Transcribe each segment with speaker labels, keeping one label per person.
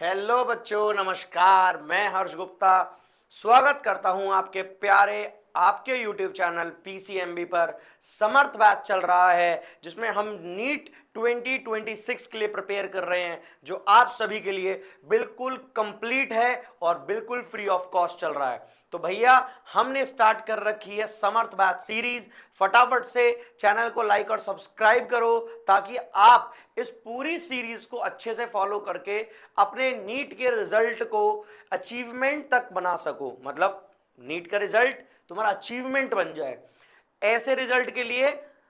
Speaker 1: Hello बच्चों, नमस्कार। मैं हर्ष गुप्ता स्वागत करता हूं आपके प्यारे आपके YouTube चैनल PCMB पर। समर्थ बैच चल रहा है जिसमें हम नीट 2026 के लिए प्रिपेयर कर रहे हैं, जो आप सभी के लिए बिल्कुल कंप्लीट है और बिल्कुल फ्री ऑफ कॉस्ट चल रहा है। तो भैया, हमने स्टार्ट कर रखी है समर्थ बैच सीरीज। फटाफट से चैनल को लाइक और सब्सक्राइब करो ताकि आप इस पूरी सीरीज को अच्छे से फॉलो करके अपने नीट के रिजल्ट को अचीवमेंट तक बना सको। मतलब नीट का रिजल्ट तुम्हारा अचीवमेंट बन जाए। ऐसे रिजल्ट के लिए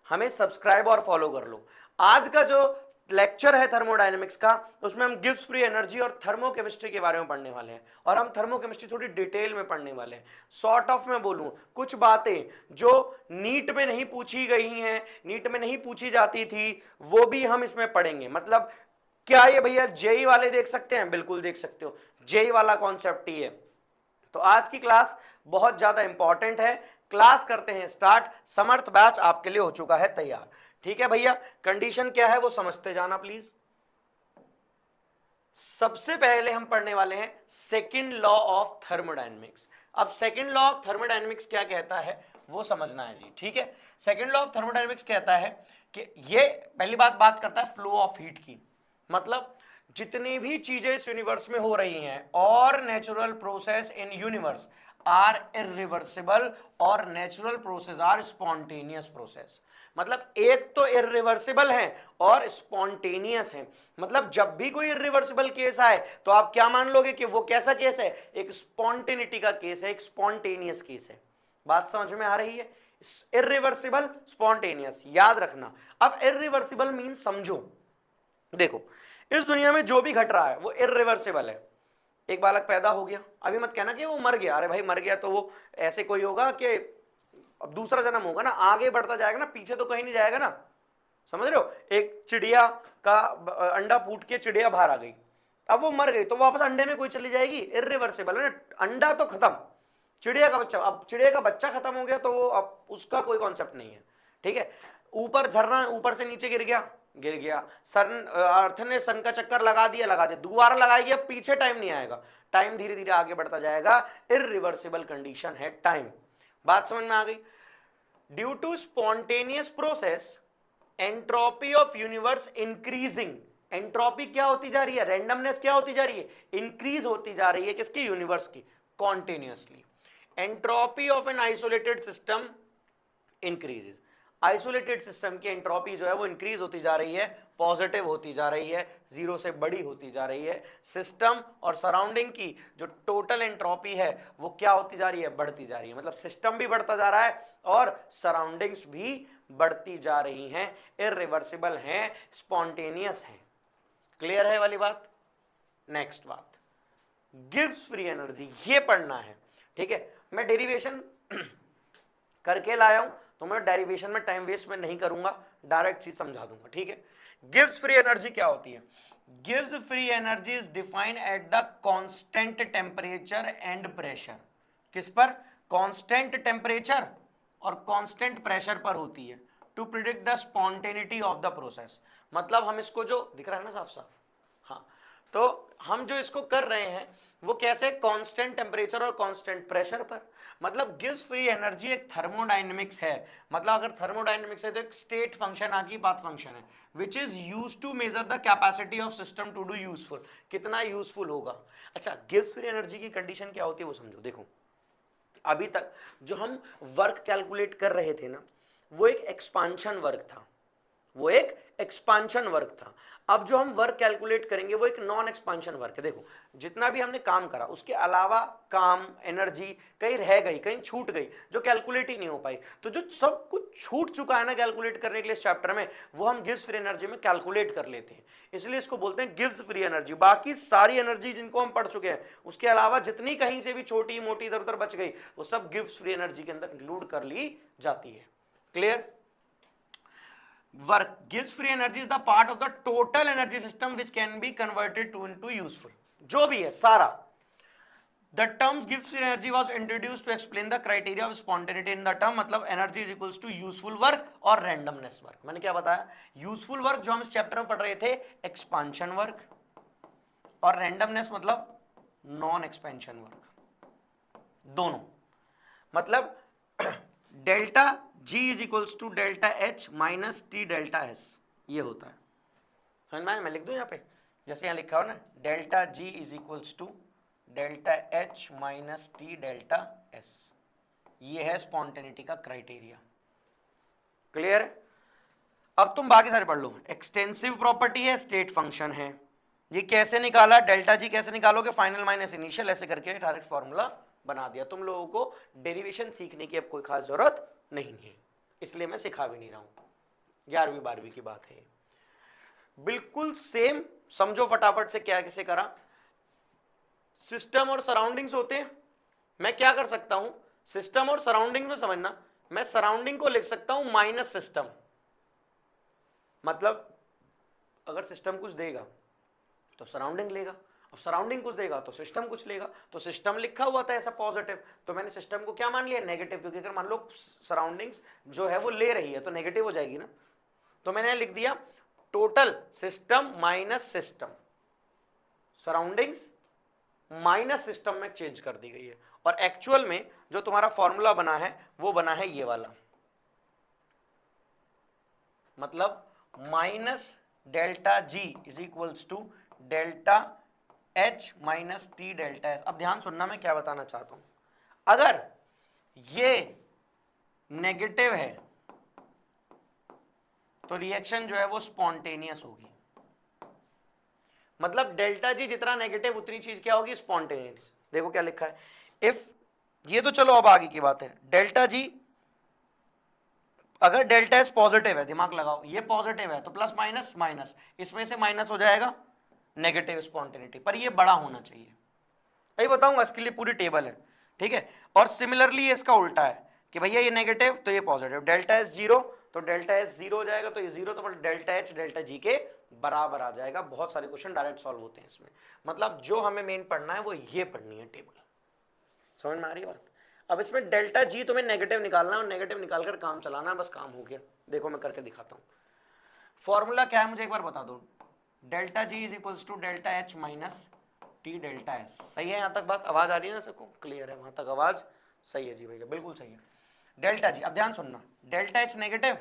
Speaker 1: हमें सब्सक्राइब और फॉलो कर लो। आज का जो लेक्चर है थर्मोडायनेमिक्स का, उसमें हम गिब्स फ्री एनर्जी और थर्मोकेमिस्ट्री के बारे में पढ़ने वाले हैं। और हम थर्मोकेमिस्ट्री थोड़ी डिटेल में पढ़ने वाले हैं। सॉर्ट ऑफ में बोलूं, कुछ बातें जो नीट में नहीं पूछी गई हैं, नीट में नहीं पूछी जाती थी, वो भी हम इसमें पढ़ेंगे। मतलब क्या ये भैया जेई वाले देख सकते हैं? बिल्कुल देख सकते हो, जेई वाला कॉन्सेप्ट ही है। तो आज की क्लास बहुत ज्यादा इंपॉर्टेंट है। क्लास करते हैं स्टार्ट। समर्थ बैच आपके लिए हो चुका है तैयार। ठीक है भैया, कंडीशन क्या है वो समझते जाना प्लीज। सबसे पहले हम पढ़ने वाले हैं सेकंड लॉ ऑफ थर्मोडायनेमिक्स। अब सेकंड लॉ ऑफ थर्मोडायनेमिक्स क्या कहता है वो समझना है जी। ठीक है, सेकंड लॉ ऑफ थर्मोडायनेमिक्स कहता है कि ये पहली बात करता है फ्लो ऑफ हीट की। मतलब जितनी भी चीजें इस यूनिवर्स में हो रही हैं, और natural process in universe are irreversible और natural process are spontaneous process. मतलब एक तो इरिवर्सिबल है और स्पॉन्टेनियस है। मतलब जब भी कोई इरिवर्सिबल केस आए तो आप क्या मान लोगे कि वो कैसा केस है? एक स्पॉन्टेनिटी का केस है, एक स्पॉन्टेनियस केस है। बात समझ में आ रही है? इरिवर्सिबल, स्पॉन्टेनियस, याद रखना। अब इरिवर्सिबल मीन समझो, देखो इस दुनिया में जो भी घट रहा है वो इरिवर्सिबल है। एक बालक पैदा हो गया, अभी मत कहना कि वो मर गया। अरे भाई, मर गया तो वो ऐसे कोई होगा कि अब दूसरा जन्म होगा ना, आगे बढ़ता जाएगा ना, पीछे तो कहीं नहीं जाएगा ना। समझ रहे हो? एक चिड़िया का अंडा फूट के चिड़िया बाहर आ गई, अब वो मर गई तो वापस अंडे में कोई चली जाएगी? इरिवर्सिबल है ना, अंडा तो खत्म, चिड़िया का बच्चा, अब चिड़िया का बच्चा खत्म हो गया तो वो अब उसका कोई कॉन्सेप्ट नहीं है। ठीक है, ऊपर झरना ऊपर से नीचे गिर गया, गिर गया। सन अर्थ ने सन का चक्कर लगा दिया, लगा दिया, दोबारा लगाएगी, अब पीछे टाइम नहीं आएगा, टाइम धीरे धीरे आगे बढ़ता जाएगा। इरिवर्सिबल कंडीशन है टाइम। बात समझ में आ गई? Due to spontaneous process entropy of universe increasing. Entropy क्या होती जा रही है? रैंडमनेस क्या होती जा रही है? इंक्रीज होती जा रही है। किसकी? यूनिवर्स की, continuously. Entropy of an isolated system increases. Isolated system की एंट्रोपी जो है वो इंक्रीज होती जा रही है, पॉजिटिव होती जा रही है, जीरो से बड़ी होती जा रही है। सिस्टम और सराउंडिंग की जो टोटल एंट्रोपी है वो क्या होती जा रही है? बढ़ती जा रही है। मतलब सिस्टम भी बढ़ता जा रहा है और सराउंडिंग्स भी बढ़ती जा रही हैं, इरिवर्सिबल हैं, स्पॉन्टेनियस हैं। क्लियर है वाली बात? नेक्स्ट बात, गिव्स फ्री एनर्जी, ये पढ़ना है। ठीक है, मैं डेरिवेशन करके लाया हूं तो मैं डेरिवेशन में टाइम वेस्ट में नहीं करूंगा, डायरेक्ट चीज समझा दूंगा। ठीक है, गिव्स फ्री एनर्जी क्या होती है? गिव्स free energy is defined at the constant temperature and pressure. किस पर? कांस्टेंट टेम्परेचर और कांस्टेंट प्रेशर पर होती है। To predict the spontaneity of the process. मतलब हम इसको जो दिख रहा है ना साफ साफ, हाँ, तो हम जो इसको कर रहे हैं वो कैसे? कांस्टेंट टेम्परेचर और कांस्टेंट प्रेशर पर। मतलब गिव्स फ्री एनर्जी एक थर्मोडायनेमिक्स है। मतलब अगर थर्मोडायनेमिक्स है तो एक स्टेट फंक्शन आगे पाथ फंक्शन है, which is use to measure the capacity of system to do useful. कितना यूजफुल होगा। अच्छा, गिव्स फ्री एनर्जी की कंडीशन क्या होती है वो समझो। देखो, अभी तक जो हम वर्क कैलकुलेट कर रहे थे ना, वो एक एक्सपांशन वर्क था, वो एक एक्सपांशन वर्क था। अब जो हम वर्क कैलकुलेट करेंगे वो एक नॉन एक्सपांशन वर्क है। देखो, जितना भी हमने काम करा उसके अलावा काम, एनर्जी कहीं रह गई, कहीं छूट गई, जो कैलकुलेट ही नहीं हो पाई। तो जो सब कुछ छूट चुका है ना कैलकुलेट करने के लिए इस चैप्टर में, वो हम गिव्स फ्री एनर्जी में कैलकुलेट कर लेते हैं। इसलिए इसको बोलते हैं गिव्स फ्री एनर्जी। बाकी सारी एनर्जी जिनको हम पढ़ चुके हैं, उसके अलावा जितनी कहीं से भी छोटी मोटी इधर उधर बच गई, वो सब गिव्स फ्री एनर्जी के अंदर इंक्लूड कर ली जाती है। Clear? Work gives free energy is the part of the total energy system which can be converted to into useful. जो भी है सारा। The terms gives free energy was introduced to explain the criteria of spontaneity in the term। मतलब energy is equals to useful work और randomness work। मैंने क्या बताया? useful work जो हम इस चैप्टर में पढ़ रहे थे, expansion work, और रैंडमनेस मतलब नॉन एक्सपेंशन वर्क, दोनों। मतलब delta G is equals to delta H minus T delta S, ये होता है। समझ में आया? मैं लिख दूं यहाँ पे, जैसे यहाँ लिखा हो ना, delta G is equals to delta H minus T delta S, ये है स्पॉन्टेनिटी का क्राइटेरिया। क्लियर है? अब तुम बाकी सारे पढ़ लो। एक्सटेंसिव प्रॉपर्टी है, स्टेट फंक्शन है, ये कैसे निकाला, डेल्टा जी कैसे निकालोगे, फाइनल माइनस इनिशियल, ऐसे करके डायरेक्ट फॉर्मूला बना दिया। तुम लोगों को डेरिवेशन सीखने की अब कोई खास जरूरत नहीं है, इसलिए मैं सिखा भी नहीं रहा हूं, 11वीं 12वीं की बात है। बिल्कुल सेम समझो फटाफट से, क्या कैसे करा। सिस्टम और सराउंडिंग्स होते हैं, मैं क्या कर सकता हूं, सिस्टम और सराउंडिंग में समझना, मैं सराउंडिंग को लिख सकता हूं माइनस सिस्टम। मतलब अगर सिस्टम कुछ देगा तो सराउंडिंग लेगा, अब सराउंडिंग कुछ देगा तो सिस्टम कुछ लेगा। तो सिस्टम लिखा हुआ था ऐसा पॉजिटिव, तो मैंने सिस्टम को क्या मान लिया, नेगेटिव, क्योंकि अगर मान लो सराउंडिंग्स जो है वो ले रही है तो नेगेटिव हो जाएगी ना। तो मैंने लिख दिया total system minus system, surroundings minus system में चेंज कर दी गई है। और एक्चुअल में जो तुम्हारा फॉर्मूला बना है वो बना है ये वाला, मतलब minus delta G is equals to delta H minus T delta S. अब ध्यान सुनना, मैं क्या बताना चाहता हूं, अगर ये नेगेटिव है तो रिएक्शन जो है वो स्पॉन्टेनियस होगी। मतलब डेल्टा जी जितना नेगेटिव उतनी चीज क्या होगी, स्पॉन्टेनियस। देखो क्या लिखा है, इफ, ये तो चलो अब आगे की बात है, डेल्टा जी अगर डेल्टा एस पॉजिटिव है, दिमाग लगाओ, ये पॉजिटिव है तो प्लस माइनस माइनस, इसमें से माइनस हो जाएगा नेगेटिव स्पॉन्टेनिटी, पर ये बड़ा होना चाहिए। अभी बताऊंगा, इसके लिए पूरी टेबल है, ठीक है। और सिमिलरली इसका उल्टा है कि भैया ये नेगेटिव तो ये पॉजिटिव, डेल्टा एस जीरो तो डेल्टा एस जीरो हो जाएगा, तो ये जीरो तो डेल्टा एच डेल्टा जी के बराबर आ जाएगा। बहुत सारे क्वेश्चन डायरेक्ट सॉल्व होते हैं इसमें। मतलब जो हमें मेन पढ़ना है वो ये पढ़नी है टेबल। समझ में आ रही है बात? अब इसमें डेल्टा जी तुम्हें नेगेटिव निकालना है और नेगेटिव निकालकर काम चलाना है, बस काम हो गया। देखो मैं करके दिखाता हूं। फॉर्मूला क्या है मुझे एक बार बता दो, delta G is equals to delta H minus T delta S. सही है? यहां तक बात, आवाज आ रही है ना सबको, क्लियर है? वहां तक आवाज सही है जी भैया, बिल्कुल सही है। डेल्टा जी, अब ध्यान सुनना, डेल्टा एच नेगेटिव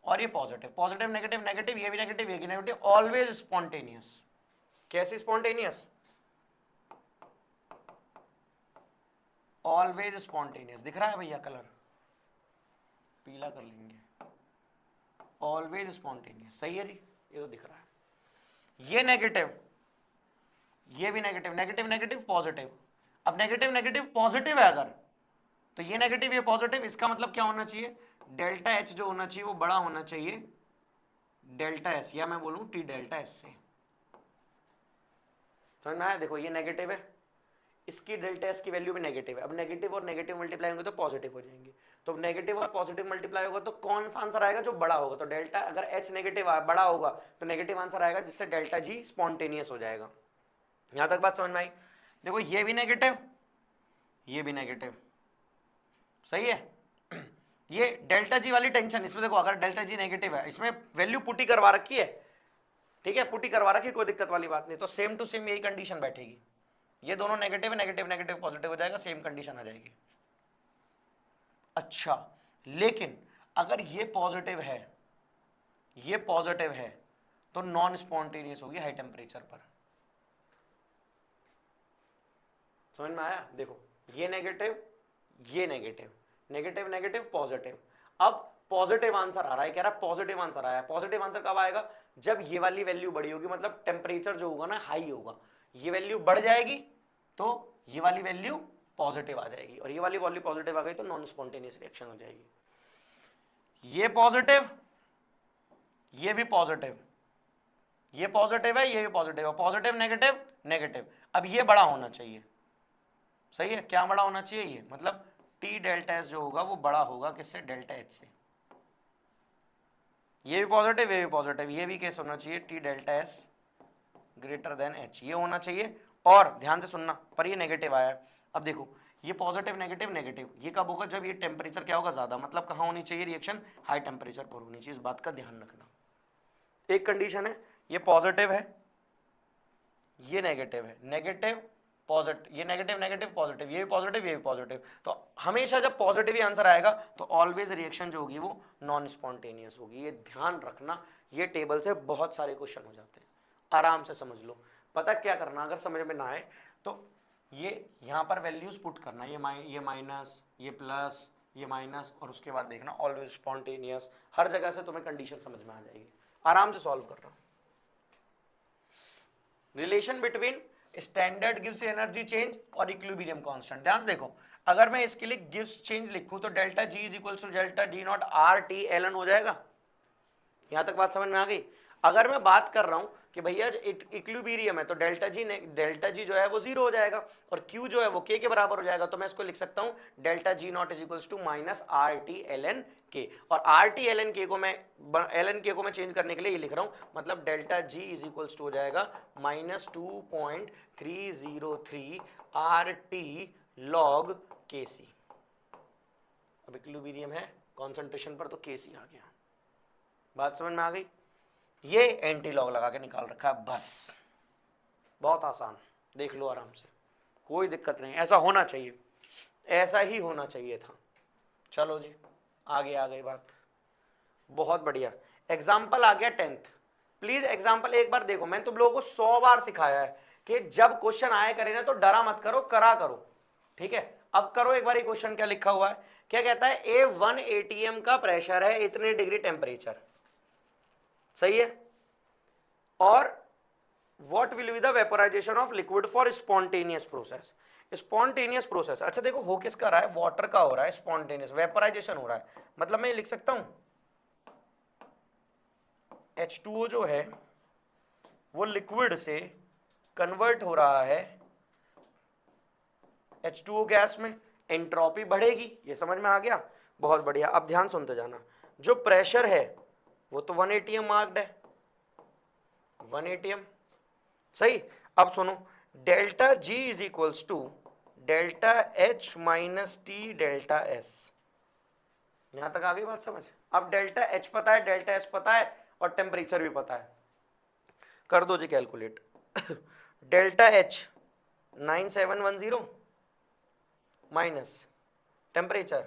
Speaker 1: और ये पॉजिटिव, पॉजिटिव नेगेटिव नेगेटिव, ये भी नेगेटिव ये भी नेगेटिव, ऑलवेज स्पॉन्टेनियस। कैसे स्पॉन्टेनियस? Always spontaneous. दिख रहा है भैया कलर, पीला कर लेंगे, ऑलवेज स्पॉन्टेनियस। सही है जी, ये तो दिख रहा है। ये नेगेटिव, ये भी नेगेटिव, नेगेटिव नेगेटिव पॉजिटिव। अब नेगेटिव नेगेटिव पॉजिटिव है अगर, तो ये नेगेटिव ये पॉजिटिव, इसका मतलब क्या होना चाहिए, डेल्टा एच जो होना चाहिए वो बड़ा होना चाहिए डेल्टा एस, या मैं बोलूं टी डेल्टा एस से। समझ में आया? देखो ये नेगेटिव है, इसकी डेल्टा एस की वैल्यू भी नेगेटिव है। अब नेगेटिव और नेगेटिव मल्टीप्लाई होंगे तो पॉजिटिव हो जाएंगे, तो नेगेटिव और पॉजिटिव मल्टीप्लाई होगा तो कौन सा आंसर आएगा, जो बड़ा होगा। तो डेल्टा, अगर एच नेगेटिव बड़ा होगा तो नेगेटिव आंसर आएगा, जिससे डेल्टा जी स्पॉन्टेनियस हो जाएगा। यहां तक बात समझ में आई? देखो ये भी नेगेटिव ये भी नेगेटिव, सही है। ये डेल्टा जी वाली टेंशन इसमें देखो, अगर डेल्टा जी नेगेटिव है, इसमें वैल्यू पुटी करवा रखी है, ठीक है, पुटी करवा रखी, कोई दिक्कत वाली बात नहीं, तो सेम टू सेम यही कंडीशन बैठेगी। ये दोनों नेगेटिव है, नेगेटिव नेगेटिव पॉजिटिव हो जाएगा, सेम कंडीशन आ जाएगी। अच्छा, लेकिन अगर ये पॉजिटिव है, ये पॉजिटिव है, तो नॉन स्पॉन्टेनियस होगी हाई टेम्परेचर पर। समझ में आया? देखो ये नेगेटिव ये नेगेटिव, नेगेटिव नेगेटिव पॉजिटिव। अब पॉजिटिव आंसर आ रहा है, कह रहा है पॉजिटिव आंसर आया। पॉजिटिव आंसर कब आएगा, जब ये वाली वैल्यू बड़ी होगी, मतलब टेम्परेचर जो होगा ना हाई होगा, ये वैल्यू बढ़ जाएगी तो ये वाली वैल्यू पॉजिटिव आ जाएगी, और ये वाली वैल्यू पॉजिटिव आ गई तो नॉन स्पॉन्टेनियस रिएक्शन हो जाएगी। ये पॉजिटिव ये भी पॉजिटिव, ये पॉजिटिव है ये भी पॉजिटिव है, पॉजिटिव नेगेटिव नेगेटिव। अब ये बड़ा होना चाहिए, सही है? क्या बड़ा होना चाहिए, ये मतलब टी डेल्टा एस जो होगा वो बड़ा होगा किससे, डेल्टा एच से। ये भी पॉजिटिव ये भी पॉजिटिव, ये भी केस होना चाहिए T delta S greater than H, ये होना चाहिए। और ध्यान से सुनना, पर ये नेगेटिव आया है। अब देखो ये पॉजिटिव नेगेटिव नेगेटिव, ये कब होगा, जब ये टेम्परेचर क्या होगा ज्यादा, मतलब कहाँ होनी चाहिए रिएक्शन, हाई टेम्परेचर पर होनी चाहिए। इस बात का ध्यान रखना। एक कंडीशन है, ये पॉजिटिव है ये नेगेटिव है, नेगेटिव पॉजिटिव, ये नेगेटिव नेगेटिव पॉजिटिव, ये भी पॉजिटिव ये भी पॉजिटिव। तो हमेशा जब पॉजिटिव ही आंसर आएगा तो ऑलवेज रिएक्शन जो होगी वो नॉन स्पॉन्टेनियस होगी। ये ध्यान रखना, ये टेबल से बहुत सारे क्वेश्चन हो जाते हैं, आराम से समझ लो। पता क्या करना, अगर समझ में ना आए तो ये यहाँ पर वैल्यूज पुट करना, ये माइनस, ये प्लस, ये माइनस, और उसके बाद देखना ऑलवेज स्पॉन्टेनियस। हर जगह से तुम्हें कंडीशन समझ में आ जाएगी, आराम से सॉल्व कर रहा हूँ। Relation between standard gives energy change और इक्विलिब्रियम कांस्टेंट। ध्यान से देखो, अगर मैं इसके लिए गिव्स चेंज लिखूं तो delta G is equal to delta D naught R T L N हो जाएगा। यहां तक बात समझ में आ गई। अगर मैं बात कर रहा हूं कि भैया इक्विलिब्रियम है तो डेल्टा जी जो है वो जीरो हो जाएगा और क्यू जो है वो के बराबर हो जाएगा। तो मैं इसको लिख सकता हूं delta G naught is equal to minus R T L N K, और आर टी एल एन के को मैं चेंज करने के लिए ये लिख रहा हूं, मतलब delta G is equal to हो जाएगा माइनस 2.303 आर टी लॉग के सी। अब इक्विलिब्रियम है कॉन्सेंट्रेशन पर तो के सी आ गया। बात समझ में आ गई। ये एंटी लॉग लगा के निकाल रखा है, बस बहुत आसान, देख लो आराम से, कोई दिक्कत नहीं। ऐसा होना चाहिए, ऐसा ही होना चाहिए था। चलो जी आगे आ गई बात, बहुत बढ़िया। एग्जाम्पल आ गया 10th। प्लीज एग्जाम्पल एक बार देखो, मैंने तुम लोगों को 100 बार सिखाया है कि जब क्वेश्चन आए करे ना तो डरा मत करो, करा करो, ठीक है। अब करो एक बार, क्वेश्चन क्या लिखा हुआ है, क्या कहता है, A1 ATM का प्रेशर है इतने डिग्री टेम्परेचर, सही है, और what will be the vaporisation of liquid for spontaneous process. Spontaneous process, अच्छा देखो हो किसका रहा है, वाटर का हो रहा है, स्पॉन्टेनियस वेपोराइजेशन हो रहा है, मतलब मैं लिख सकता हूं H2O जो है वो लिक्विड से कन्वर्ट हो रहा है H2O गैस में, एंट्रोपी बढ़ेगी, ये समझ में आ गया, बहुत बढ़िया। अब ध्यान सुनते जाना, जो प्रेशर है वो तो 1 atm मार्क्ड है, 1 atm, सही। अब सुनो, delta G is equals to delta H minus T delta S. यहां तक आ गई बात समझ। अब डेल्टा एच पता है, डेल्टा एस पता है, और टेम्परेचर भी पता है, कर दो G calculate. Delta H 9710 minus temperature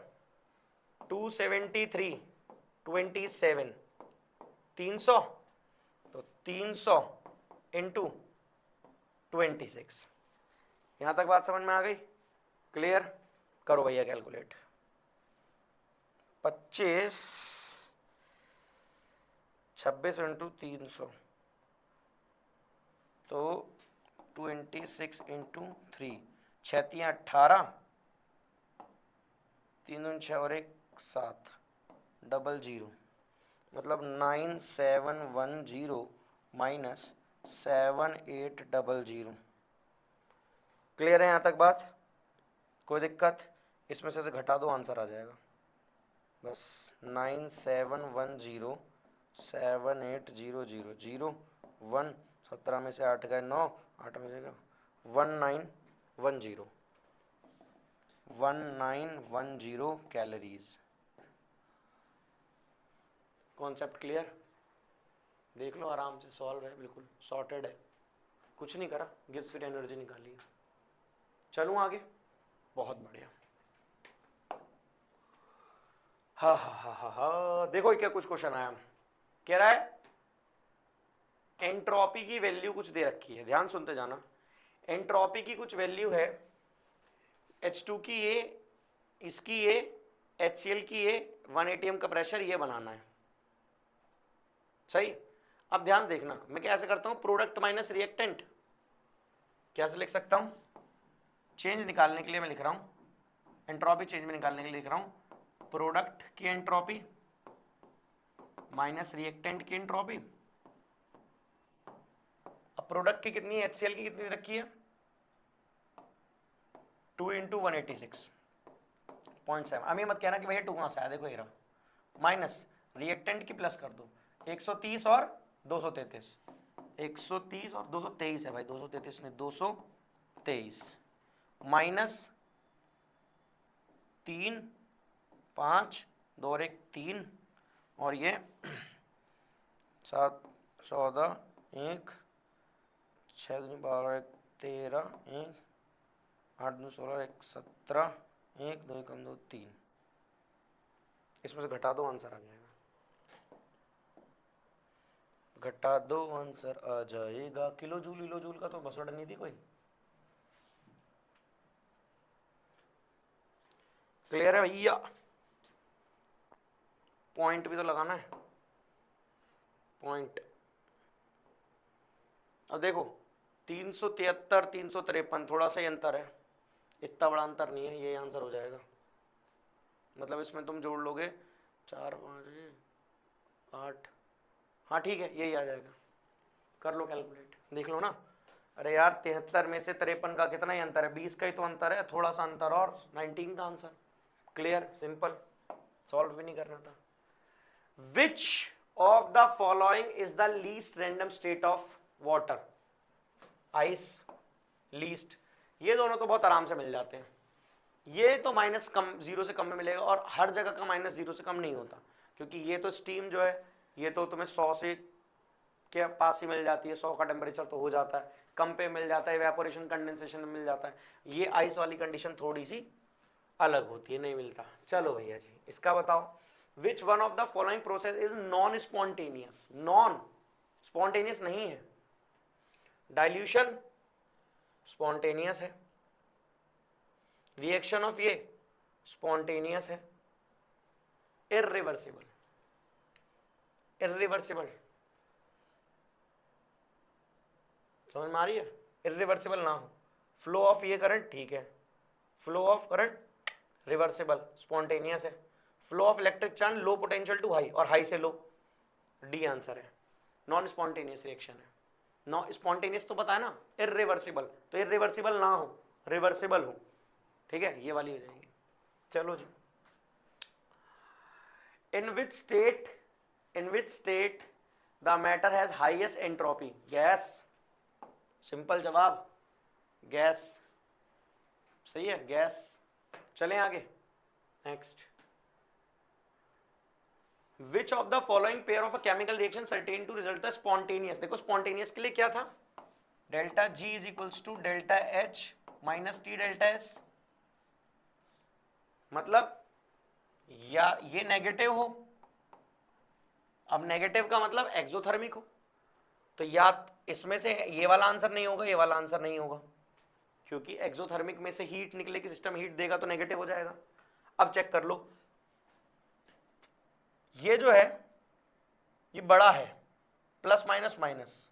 Speaker 1: 273.27, 300, तो 300 इंटू 26। यहां तक बात समझ में आ गई, क्लियर। करो भैया कैलकुलेट, 26 इंटू 300 तो 26 इंटू 3, 6 18, 3 6 और 1 7, 00, मतलब 9710 माइनस 7800। क्लियर है यहाँ तक बात, कोई दिक्कत, इसमें से घटा दो आंसर आ जाएगा, बस 9710 7800 1, 17 में से 8 गए 9, 8 में से 1910 कैलोरीज। कॉन्सेप्ट क्लियर, देख लो आराम से, सॉल्व है, बिल्कुल सॉर्टेड है, कुछ नहीं करा, गिव्स फिर एनर्जी निकाली। चलूं आगे, बहुत बढ़िया। हा हा हा हा हा, देखो क्या कुछ क्वेश्चन आया, कह रहा है एंट्रोपी की वैल्यू कुछ दे रखी है, ध्यान सुनते जाना। एंट्रोपी की कुछ वैल्यू है, H2 की ये, इसकी ये, HCl की ये, 1 atm का प्रेशर ये बनाना है, सही। अब ध्यान देखना, मैं कैसे करता हूं, प्रोडक्ट माइनस रिएक्टेंट, कैसे लिख सकता हूं, चेंज निकालने के लिए मैं लिख रहा हूं, एंट्रोपी चेंज में निकालने के लिए लिख रहा हूं, प्रोडक्ट की एंट्रोपी माइनस रिएक्टेंट की एंट्रोपी। अब प्रोडक्ट की कितनी है, HCl की कितनी रखी है, 2 इंटू 186.7। अब ये मत कहना कि भैया 2 कहां से आया, देखो ये रहा, माइनस रिएक्टेंट की प्लस कर दो, 130 और 233, 130 और 223 है भाई, 233 नहीं 223, माइनस 3 5 2 और 1 3, और ये 7 14 1 6 दूनी 12 1 13 1 8 दूनी 16 1 17 1 2 कम 2 3, इसमें से घटा दो आंसर आ जाएगा, घटा दो आंसर आ जाएगा। किलो जूल का तो बसोड़ा नहीं थी कोई। क्लियर है भैया? पॉइंट भी तो लगाना है, पॉइंट। अब देखो 373 353 थोड़ा सा ही अंतर है, इतना बड़ा अंतर नहीं है, ये आंसर हो जाएगा। मतलब इसमें तुम जोड़ लोगे 4 5 8, हाँ ठीक है यही आ जाएगा। कर लो कैलकुलेट, देख लो ना। अरे यार 73 में से 53 का कितना ही अंतर है, 20 का ही तो अंतर है, थोड़ा सा अंतर और 19 का आंसर। क्लियर, सिंपल, सॉल्व भी नहीं करना था। विच of the following is the least random state of water? Ice, least, ये दोनों तो बहुत आराम से मिल जाते हैं। ये तो माइनस कम, 0 से कम में मिलेगा, और हर जगह का माइनस 0 से कम नहीं होता, क्योंकि ये तो स्टीम जो है ये तो तुम्हें 100 से के पास ही मिल जाती है, 100 का टेम्परेचर तो हो जाता है, कम पे मिल जाता है, इवेपोरेशन कंडेंसेशन में मिल जाता है। ये आइस वाली कंडीशन थोड़ी सी अलग होती है, नहीं मिलता। चलो भैया जी इसका बताओ। Which one of the following process is non spontaneous? Non spontaneous नहीं है। डाइल्यूशन स्पॉन्टेनियस है, रिएक्शन ऑफ ये स्पॉन्टेनियस है, इर्रिवर्सिबल, इर्रिवर्सिबल, समझ में आ रही है? इर्रिवर्सिबल ना हो, फ्लो ऑफ ये करंट ठीक है, flow of current reversible, spontaneous है। Flow of electric charge low potential to high और हाई से लो, डी आंसर है। नॉन स्पॉन्टेनियस रिएक्शन है। नॉन स्पॉन्टेनियस तो पता है ना, इर्रिवर्सिबल, तो इर्रिवर्सिबल ना हो, रिवर्सिबल हो, ठीक है, ये वाली हो जाएगी। चलो जी, in which state the matter has highest entropy? Gas, simple जवाब गैस, सही है, गैस। चलें आगे, next. Which of the following pair of a chemical reaction certain to result the spontaneous? देखो स्पॉन्टेनियस के लिए क्या था, delta G is equals to delta H minus T delta S. मतलब या ये नेगेटिव हो, अब नेगेटिव का मतलब एक्सोथर्मिक हो, तो या इसमें से ये वाला आंसर नहीं होगा, ये वाला आंसर नहीं होगा, क्योंकि एक्सोथर्मिक में से हीट निकलेगी, सिस्टम हीट देगा तो नेगेटिव हो जाएगा। अब चेक कर लो, ये जो है ये बड़ा है, प्लस माइनस माइनस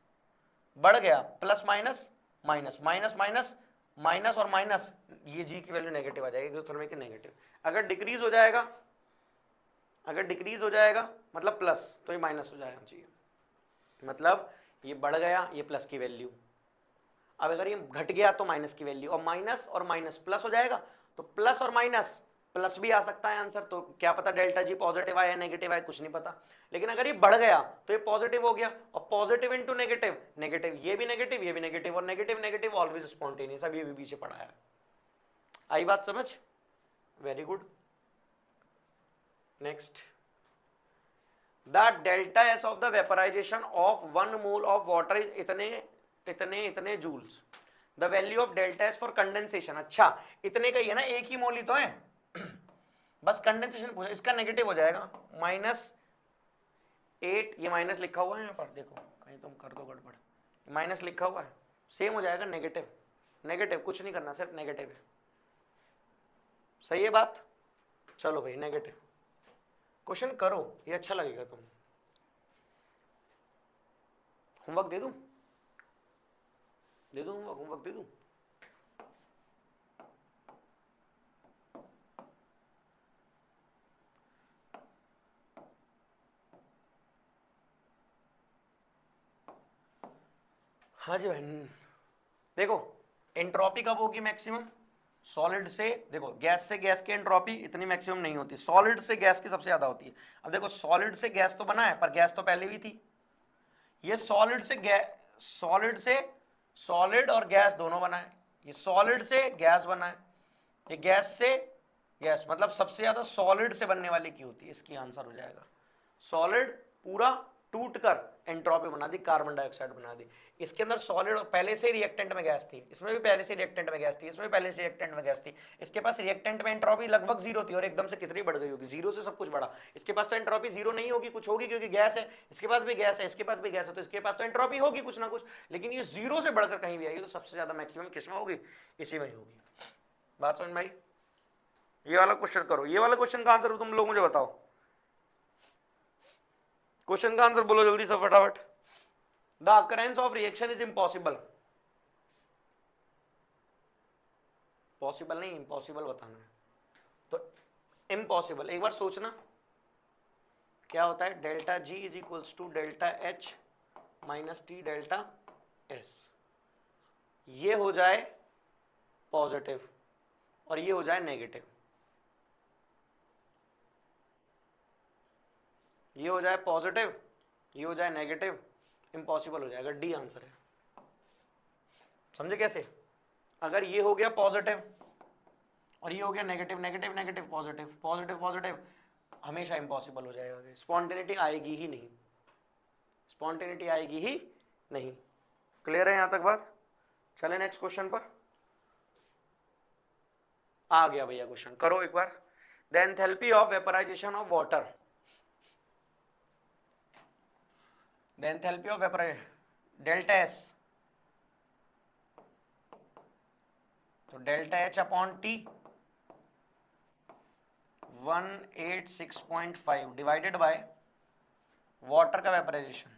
Speaker 1: बढ़ गया, plus minus minus minus minus minus और माइनस, ये जी की वैल्यू नेगेटिव आ जाएगी, एक्सोथर्मिक की नेगेटिव। अगर डिक्रीज हो जाएगा, अगर डिक्रीज हो जाएगा मतलब प्लस, तो ये माइनस हो जाएगा चाहिए, मतलब ये बढ़ गया, ये प्लस की वैल्यू। अब अगर ये घट गया तो माइनस की वैल्यू, और माइनस प्लस हो जाएगा, तो प्लस और माइनस, प्लस भी आ सकता है आंसर, तो क्या पता डेल्टा जी पॉजिटिव आया नेगेटिव आया, कुछ नहीं पता। लेकिन अगर ये बढ़ गया तो ये पॉजिटिव हो गया, और पॉजिटिव इंटू नेगेटिव, नेगेटिव ये भी नेगेटिव, ये भी नेगेटिव, और नेगेटिव नेगेटिव ऑलवेज स्पॉन्टेनियस। अब ये भी पीछे पड़ा है, आई बात समझ? Very good. Next, the delta S of the vaporisation of 1 mole of water is इतने joules. The value of delta S for condensation. अच्छा इतने का ही है ना, एक ही मोल ही तो है बस कंडेंसेशन पूछा, इसका नेगेटिव हो जाएगा -8, ये माइनस लिखा हुआ है यहाँ पर, देखो कहीं तुम कर दो गड़बड़, माइनस लिखा हुआ है, सेम हो जाएगा नेगेटिव, नेगेटिव कुछ नहीं करना, सिर्फ नेगेटिव है, सही है बात? चलो भाई नेगेटिव क्वेश्चन करो, ये अच्छा लगेगा। तुम होमवर्क दे दूं होमवर्क दे दूं? हाँ जी बहन, देखो एंट्रोपी कब होगी मैक्सिमम? सॉलिड से, देखो गैस से गैस की एंट्रोपी इतनी मैक्सिमम नहीं होती, सॉलिड से गैस की सबसे ज्यादा होती है। अब देखो सॉलिड से गैस तो बना है, पर गैस तो पहले भी थी, ये सॉलिड से सॉलिड और गैस दोनों बना है, ये सॉलिड से गैस बना है, ये गैस से गैस, मतलब सबसे ज्यादा सॉलिड से बनने वाली की होती है, इसकी आंसर हो जाएगा सॉलिड पूरा टूट कर एंट्रोपी बना दी, कार्बन डाइऑक्साइड बना दी। इसके अंदर सॉलिड पहले से रिएक्टेंट में गैस थी, इसमें भी पहले से रिएक्टेंट में गैस थी, इसमें भी पहले से रिएक्टेंट में गैस थी। इसके पास रिएक्टेंट में एंट्रोपी लगभग जीरो थी और एकदम से कितनी बढ़ गई होगी, जीरो से सब कुछ बढ़ा। इसके पास तो एंट्रोपी जीरो नहीं होगी, कुछ होगी क्योंकि गैस है, इसके पास भी गैस है, इसके पास भी गैस है, तो इसके पास तो एंट्रोपी होगी कुछ ना कुछ, लेकिन ये जीरो से बढ़कर कहीं भी आएगी तो सबसे ज्यादा मैक्सिमम किसमें होगी, इसी में होगी। बात समझ में आई? ये वाला क्वेश्चन करो, ये वाला क्वेश्चन का आंसर तुम लोग मुझे बताओ, क्वेश्चन का आंसर बोलो जल्दी से फटाफट। The occurrence of reaction is impossible, possible नहीं इम्पॉसिबल बताना है, तो इम्पॉसिबल एक बार सोचना क्या होता है, delta G is equals to delta H minus T delta S, ये हो जाए पॉजिटिव और ये हो जाए नेगेटिव, ये हो जाए पॉजिटिव, ये हो जाए नेगेटिव, इम्पॉसिबल हो जाएगा, डी आंसर है। समझे कैसे? अगर ये हो गया पॉजिटिव और ये हो गया negative, negative negative positive, positive positive, हमेशा इम्पॉसिबल हो जाएगा, स्पॉन्टेनिटी आएगी ही नहीं, स्पॉन्टेनिटी आएगी ही नहीं। क्लियर है यहां तक बात? चले नेक्स्ट क्वेश्चन पर। आ गया भैया क्वेश्चन, करो एक बार। The enthalpy of vaporisation of water, the enthalpy of vaporisation delta S, तो delta H upon T 186.5 divided by water का वेपराइजेशन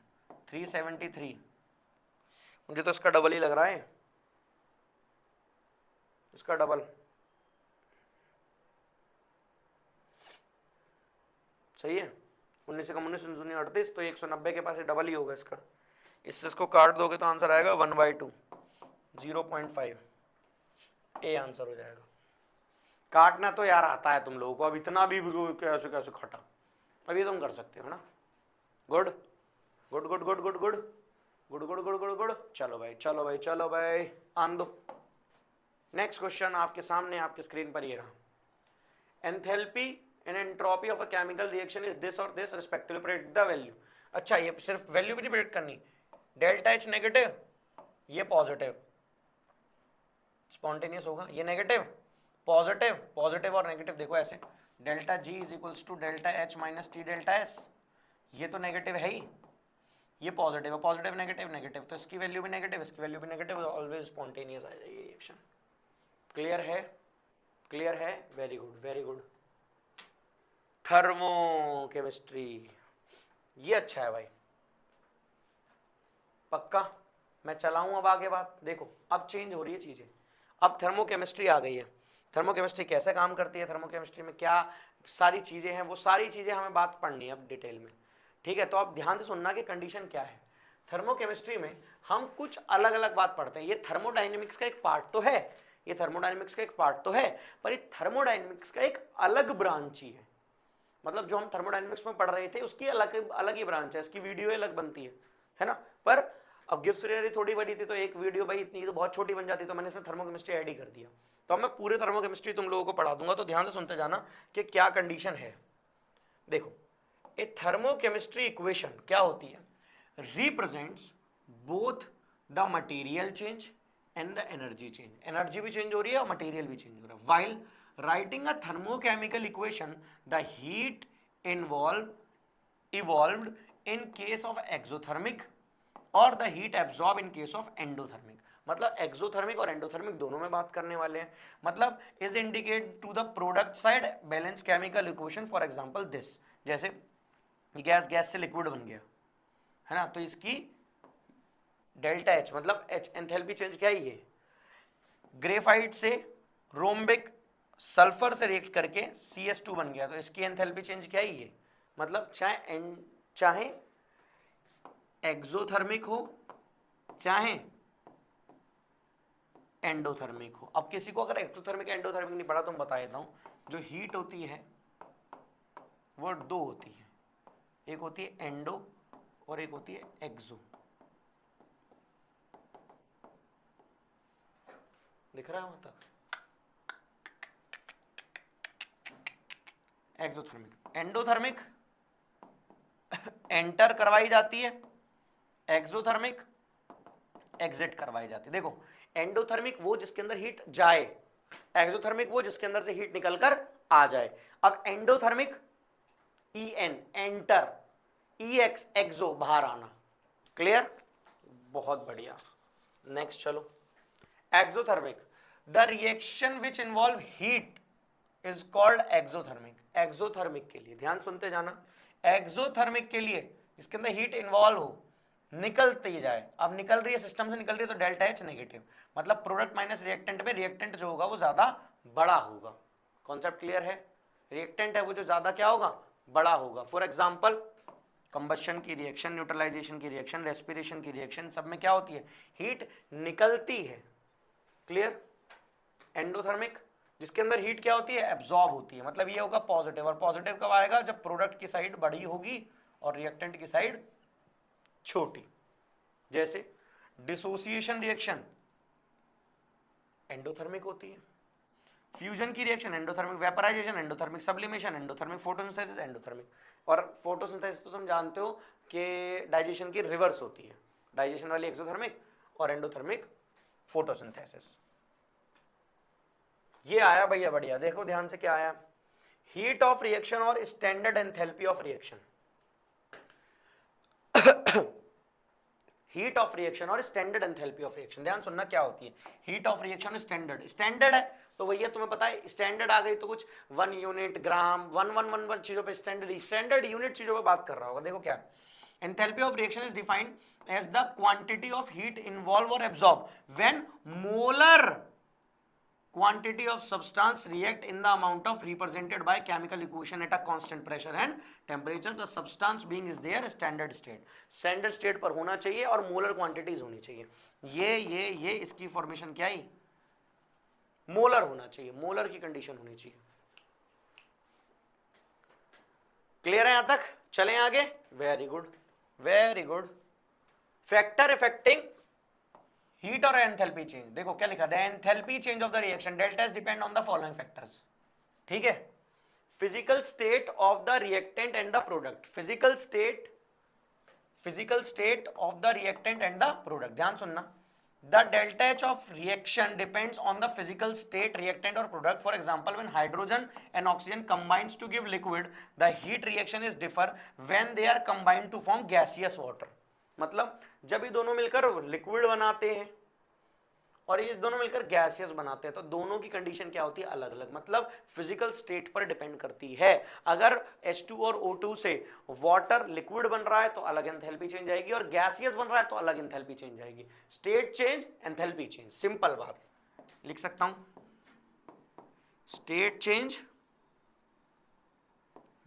Speaker 1: 373, मुझे तो इसका डबल ही लग रहा है, इसका डबल, सही है। 19 से कम 19 शून्य 38, तो 190 के पास ये डबल ही होगा इसका, इससे इसको काट दोगे तो आंसर आएगा 1/2, 0.5, ए आंसर हो जाएगा। काटना तो यार आता है तुम लोगों को, अब इतना भी कैसे कैसे खटा, अभी तुम कर सकते हो ना। Good good good good good good good good good good good, चलो भाई चलो भाई चलो भाई, आन दो। नेक्स्ट क्वेश्चन आपके सामने आपके स्क्रीन पर ये रहा, enthalpy and entropy of a chemical reaction is this और this respectively, predict the value. अच्छा ये सिर्फ वैल्यू भी नहीं प्रेडिक्ट करनी, डेल्टा एच नेगेटिव, ये पॉजिटिव, स्पॉन्टेनियस होगा, ये नेगेटिव पॉजिटिव, पॉजिटिव और नेगेटिव देखो ऐसे, delta G is equals to delta H minus T delta S, ये तो नेगेटिव है ही, ये पॉजिटिव है, पॉजिटिव नेगेटिव नेगेटिव, तो इसकी वैल्यू भी नेगेटिव, इसकी वैल्यू भी नेगेटिव, ऑलवेज स्पॉन्टेनियस आ जाएगी रिएक्शन। क्लियर है? क्लियर है, very good very good. Thermochemistry, ये अच्छा है भाई, पक्का। मैं चलाऊं अब आगे बात, देखो अब चेंज हो रही है चीजें, अब थर्मोकेमिस्ट्री आ गई है। थर्मोकेमिस्ट्री कैसे काम करती है, थर्मोकेमिस्ट्री में क्या सारी चीजें हैं, वो सारी चीजें हमें बात पढ़नी है अब डिटेल में, ठीक है। तो आप ध्यान से सुनना कि कंडीशन क्या है। थर्मोकेमिस्ट्री में हम कुछ अलग अलग बात पढ़ते हैं, ये थर्मोडायनेमिक्स का एक पार्ट तो है, ये थर्मोडायनेमिक्स का एक पार्ट तो है, पर ये थर्मोडायनेमिक्स का एक अलग ब्रांच ही है। मतलब जो हम थर्मोडायनेमिक्स में पढ़ रहे थे उसकी अलग अलग ही ब्रांच है, इसकी वीडियो अलग बनती है ना। पर अब गिब्स फ्री थोड़ी बड़ी थी तो एक वीडियो भाई इतनी तो बहुत छोटी बन जाती, तो मैंने इसमें थर्मोकेमिस्ट्री ऐड ही कर दिया। तो अब मैं पूरे थर्मोकेमिस्ट्री तुम लोगों को पढ़ा दूंगा, तो ध्यान से सुनते जाना कि क्या कंडीशन है। देखो ए थर्मोकेमिस्ट्री इक्वेशन क्या होती है, represents both the material change and the energy change, energy भी चेंज हो रही है और मटेरियल भी चेंज हो रहा है। While writing a thermochemical equation, the heat evolved in case of exothermic और the heat absorbed in case of endothermic। मतलब एक्सोथर्मिक और एंडोथर्मिक दोनों में बात करने वाले हैं। मतलब is indicate to the product side balance chemical equation, for example this, जैसे गैस गैस से लिक्विड बन गया है ना, तो इसकी डेल्टा एच मतलब एच एंथैल्पी चेंज क्या ही है, ग्रेफाइट से रोम्बिक सल्फर से रिएक्ट करके CS2 बन गया, तो इसकी एंथैल्पी चेंज क्या ही है, मतलब चाहे एक्सोथर्मिक हो चाहे एंडोथर्मिक हो। अब किसी को अगर एक्सोथर्मिक एंडोथर्मिक नहीं पड़ा तो मैं बता देता हूं, जो हीट होती है वो दो होती है, एक होती है एंडो और एक होती है एक्सो। दिख रहा है वहां तक? एक्सोथर्मिक एंडोथर्मिक एंटर करवाई जाती है, एक्सोथर्मिक एग्जिट करवाई जाती है। देखो एंडोथर्मिक वो जिसके अंदर हीट जाए, एक्सोथर्मिक वो जिसके अंदर से हीट निकलकर आ जाए। अब एंडोथर्मिक EN एंटर, EX एक्सो बाहर आना। क्लियर, बहुत बढ़िया। नेक्स्ट चलो, exothermic, the reaction which involve heat is called exothermic. Exothermic के लिए ध्यान सुनते जाना, एक्सोथर्मिक के लिए इसके अंदर हीट इन्वॉल्व हो, निकलती जाए। अब निकल रही है, सिस्टम से निकल रही है तो डेल्टा H नेगेटिव, मतलब प्रोडक्ट माइनस रिएक्टेंट में रिएक्टेंट जो होगा वो ज्यादा बड़ा होगा। कॉन्सेप्ट क्लियर है? रिएक्टेंट है वो जो ज्यादा क्या होगा, बड़ा होगा। फॉर एग्जाम्पल कंबशन की रिएक्शन, न्यूट्रलाइजेशन की रिएक्शन, रेस्पिरेशन की रिएक्शन, सब में क्या होती है, हीट निकलती है। क्लियर। एंडोथर्मिक जिसके अंदर हीट क्या होती है, एब्जॉर्ब होती है, मतलब ये होगा पॉजिटिव। और पॉजिटिव कब आएगा, जब प्रोडक्ट की साइड बड़ी होगी और रिएक्टेंट की साइड छोटी। जैसे डिसोसिएशन रिएक्शन एंडोथर्मिक होती है, फ्यूजन की reaction endothermic, vaporization endothermic, sublimation endothermic, photosynthesis endothermic. और फोटोसिंथेसिस तो तुम जानते हो कि डाइजेशन की रिवर्स होती है, डाइजेशन वाली एक्सोथर्मिक और एंडोथर्मिक फोटोसिंथेसिस। ये आया भैया बढ़िया, देखो ध्यान से क्या आया, हीट ऑफ रिएक्शन और standard enthalpy of reaction. Heat of reaction और स्टैंडर्ड एंथैल्पी ऑफ रिएक्शन, ध्यान सुनना क्या होती है। Heat of reaction standard, standard है तो भैया तुम्हें पता है स्टैंडर्ड आ गई तो कुछ 1 यूनिट, ग्राम, 1 चीजों पे स्टैंडर्ड यूनिट चीजों पे बात कर रहा होगा। देखो क्या, enthalpy of reaction is defined as the quantity of heat involve और absorb when molar quantity of substance react in the amount of represented by chemical equation at a constant pressure and temperature, the substance being is their standard state पर होना चाहिए और molar quantities होनी चाहिए। ये इसकी formation क्या है, मोलर होना चाहिए, मोलर की कंडीशन होनी चाहिए। क्लियर है यहां तक? चलें आगे। Very good, very good. Factor affecting heat or enthalpy change, देखो क्या लिखा, the enthalpy change of the reaction delta H depend on the following factors. ठीक है, physical state of the reactant and the product, physical state of the reactant and the product. ध्यान सुनना, the delta H of reaction depends on the physical state reactant और product. For example when hydrogen and oxygen combines to give liquid, the heat reaction is differ when they are combined to form gaseous water। मतलब जब ये दोनों मिलकर liquid बनाते हैं और ये दोनों मिलकर गैसियस बनाते हैं तो दोनों की कंडीशन क्या होती है, अलग अलग, मतलब फिजिकल स्टेट पर डिपेंड करती है। अगर H2 और O2 से वाटर लिक्विड बन रहा है तो अलग एंथैल्पी चेंज आएगी, और गैसियस बन रहा है तो अलग एंथैल्पी चेंज आएगी। State change, enthalpy change, simple बात लिख सकता हूं। State change